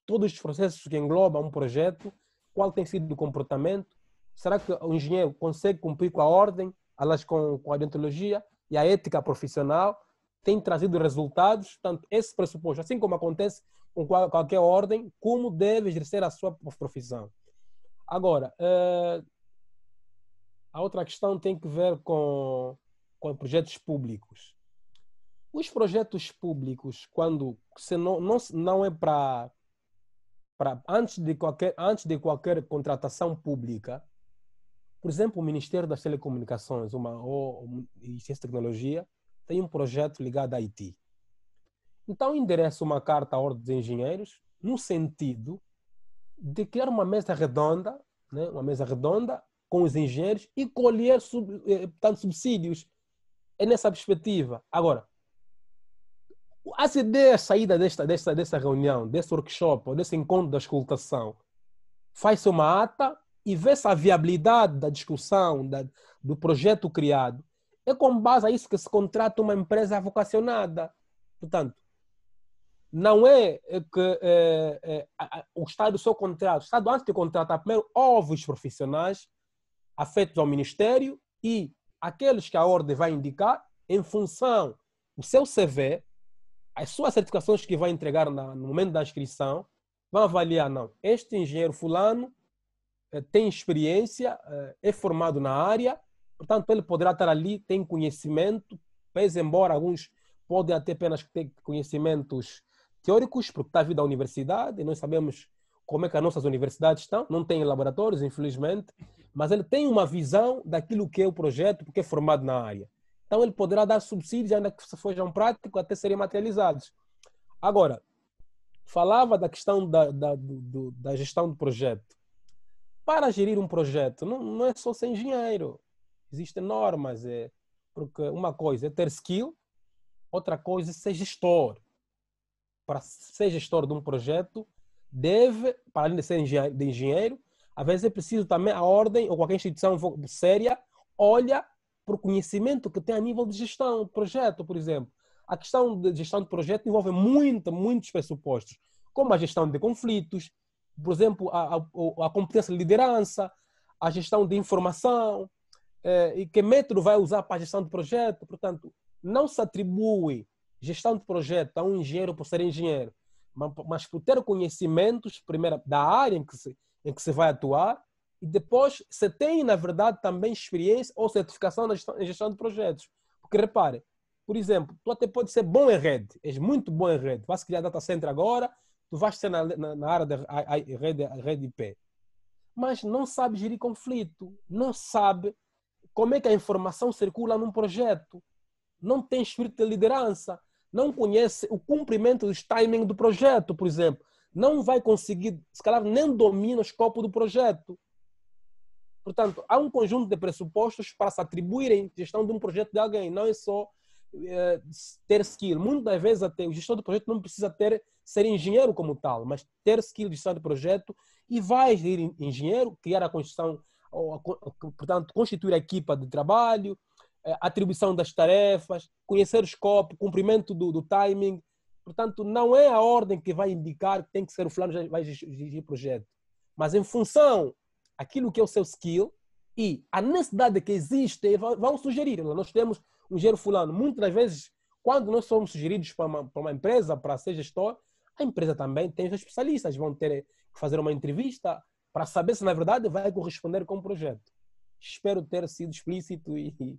todos os processos que englobam um projeto, qual tem sido o comportamento, será que o engenheiro consegue cumprir com a ordem, aliás, com a deontologia e a ética profissional, tem trazido resultados, portanto, esse pressuposto, assim como acontece com qualquer ordem, como deve exercer a sua profissão. Agora, a outra questão tem que ver com projetos públicos. Os projetos públicos, quando se não é para antes de qualquer contratação pública, por exemplo, o Ministério das Telecomunicações e Ciência e Tecnologia tem um projeto ligado à IT. Então, endereça uma carta à Ordem dos Engenheiros no sentido de criar uma mesa redonda, né, com os engenheiros e colher subsídios. É nessa perspectiva. Agora, as ideias saídas dessa reunião, desse workshop, ou desse encontro da escutação, faz-se uma ata e vê-se a viabilidade da discussão, do projeto criado. É com base a isso que se contrata uma empresa vocacionada. Portanto, não é que o Estado só contrata. O Estado, antes de contratar, primeiro ouve os profissionais afetos ao Ministério e aqueles que a Ordem vai indicar, em função do seu CV, as suas certificações que vai entregar no momento da inscrição, vão avaliar, não, este engenheiro fulano tem experiência, é formado na área, portanto, ele poderá estar ali, tem conhecimento, pese embora alguns podem até apenas ter conhecimentos teóricos, porque está vindo à universidade, e nós sabemos como é que as nossas universidades estão, não tem laboratórios, infelizmente, mas ele tem uma visão daquilo que é o projeto, porque é formado na área. Então, ele poderá dar subsídios, ainda que sejam práticos, até serem materializados. Agora, falava da questão da gestão do projeto. Para gerir um projeto, não é só ser engenheiro. Existem normas. Porque uma coisa é ter skill, outra coisa é ser gestor. Para ser gestor de um projeto, deve, para além de ser engenheiro, às vezes é preciso também a ordem ou qualquer instituição séria olha para o conhecimento que tem a nível de gestão de projeto, por exemplo. A questão de gestão de projeto envolve muitos pressupostos, como a gestão de conflitos, por exemplo, a competência de liderança, a gestão de informação, e que método vai usar para a gestão de projeto. Portanto, não se atribui gestão de projeto a um engenheiro por ser engenheiro, mas por ter conhecimentos, primeiro, da área em que se vai atuar, e depois você tem, na verdade, também experiência ou certificação em gestão de projetos. Porque, repare, por exemplo, tu até pode ser bom em rede, és muito bom em rede, vais criar data center agora, tu vais ser na área da rede IP, mas não sabe gerir conflito, não sabe como é que a informação circula num projeto, não tem espírito de liderança, não conhece o cumprimento dos timing do projeto, por exemplo, não vai conseguir, se calhar, nem domina o escopo do projeto. Portanto, há um conjunto de pressupostos para se atribuírem gestão de um projeto de alguém. Não é só ter skill. Muitas vezes até o gestor do projeto não precisa ser engenheiro como tal, mas ter skill de gestão de projeto e vai ser engenheiro, criar a construção, portanto, constituir a equipa de trabalho, atribuição das tarefas, conhecer o escopo, cumprimento do timing. Portanto, não é a ordem que vai indicar que tem que ser o fulano que vai dirigir o projeto, mas em função aquilo que é o seu skill e a necessidade que existe, vão sugerir. Nós temos um engenheiro fulano. Muitas das vezes, quando nós somos sugeridos para uma empresa para ser gestor, a empresa também tem os especialistas, vão ter que fazer uma entrevista para saber se na verdade vai corresponder com o projeto. Espero ter sido explícito e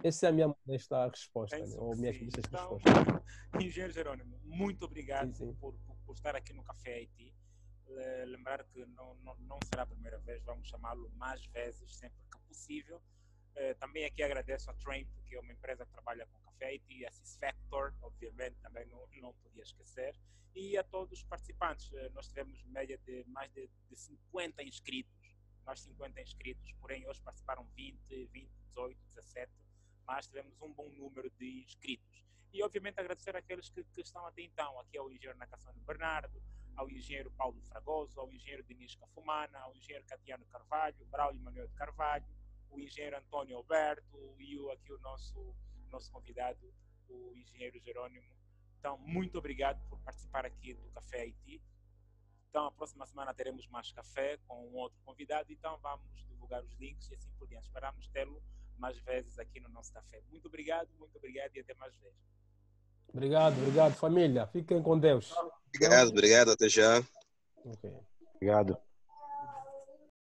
essa é a minha modesta resposta, ou minhas modestas respostas. Engenheiro Jerônimo, muito obrigado por estar aqui no Café Haiti. Lembrar que não será a primeira vez, vamos chamá-lo mais vezes, sempre que possível. Também aqui agradeço a Tramp, que é uma empresa que trabalha com Café Haiti, a Sysfactor, obviamente, também não podia esquecer, e a todos os participantes. Nós tivemos média de mais de 50 inscritos, porém hoje participaram 20, 18, 17, mas tivemos um bom número de inscritos. E obviamente agradecer àqueles que estão até então, aqui ao engenheiro Nacassano Bernardo, ao engenheiro Paulo Fragoso, ao engenheiro Denis Cafumana, ao engenheiro Catiano Carvalho, Braulio Manuel de Carvalho, o engenheiro Antônio Alberto e aqui o nosso nosso convidado, o engenheiro Jerônimo. Então, muito obrigado por participar aqui do Café Haiti. Então, a próxima semana teremos mais café com um outro convidado. Então, vamos divulgar os links e assim por diante. Esperamos tê-lo mais vezes aqui no nosso café. Muito obrigado e até mais vezes. Obrigado, família. Fiquem com Deus. Obrigado, até já. Okay. Obrigado.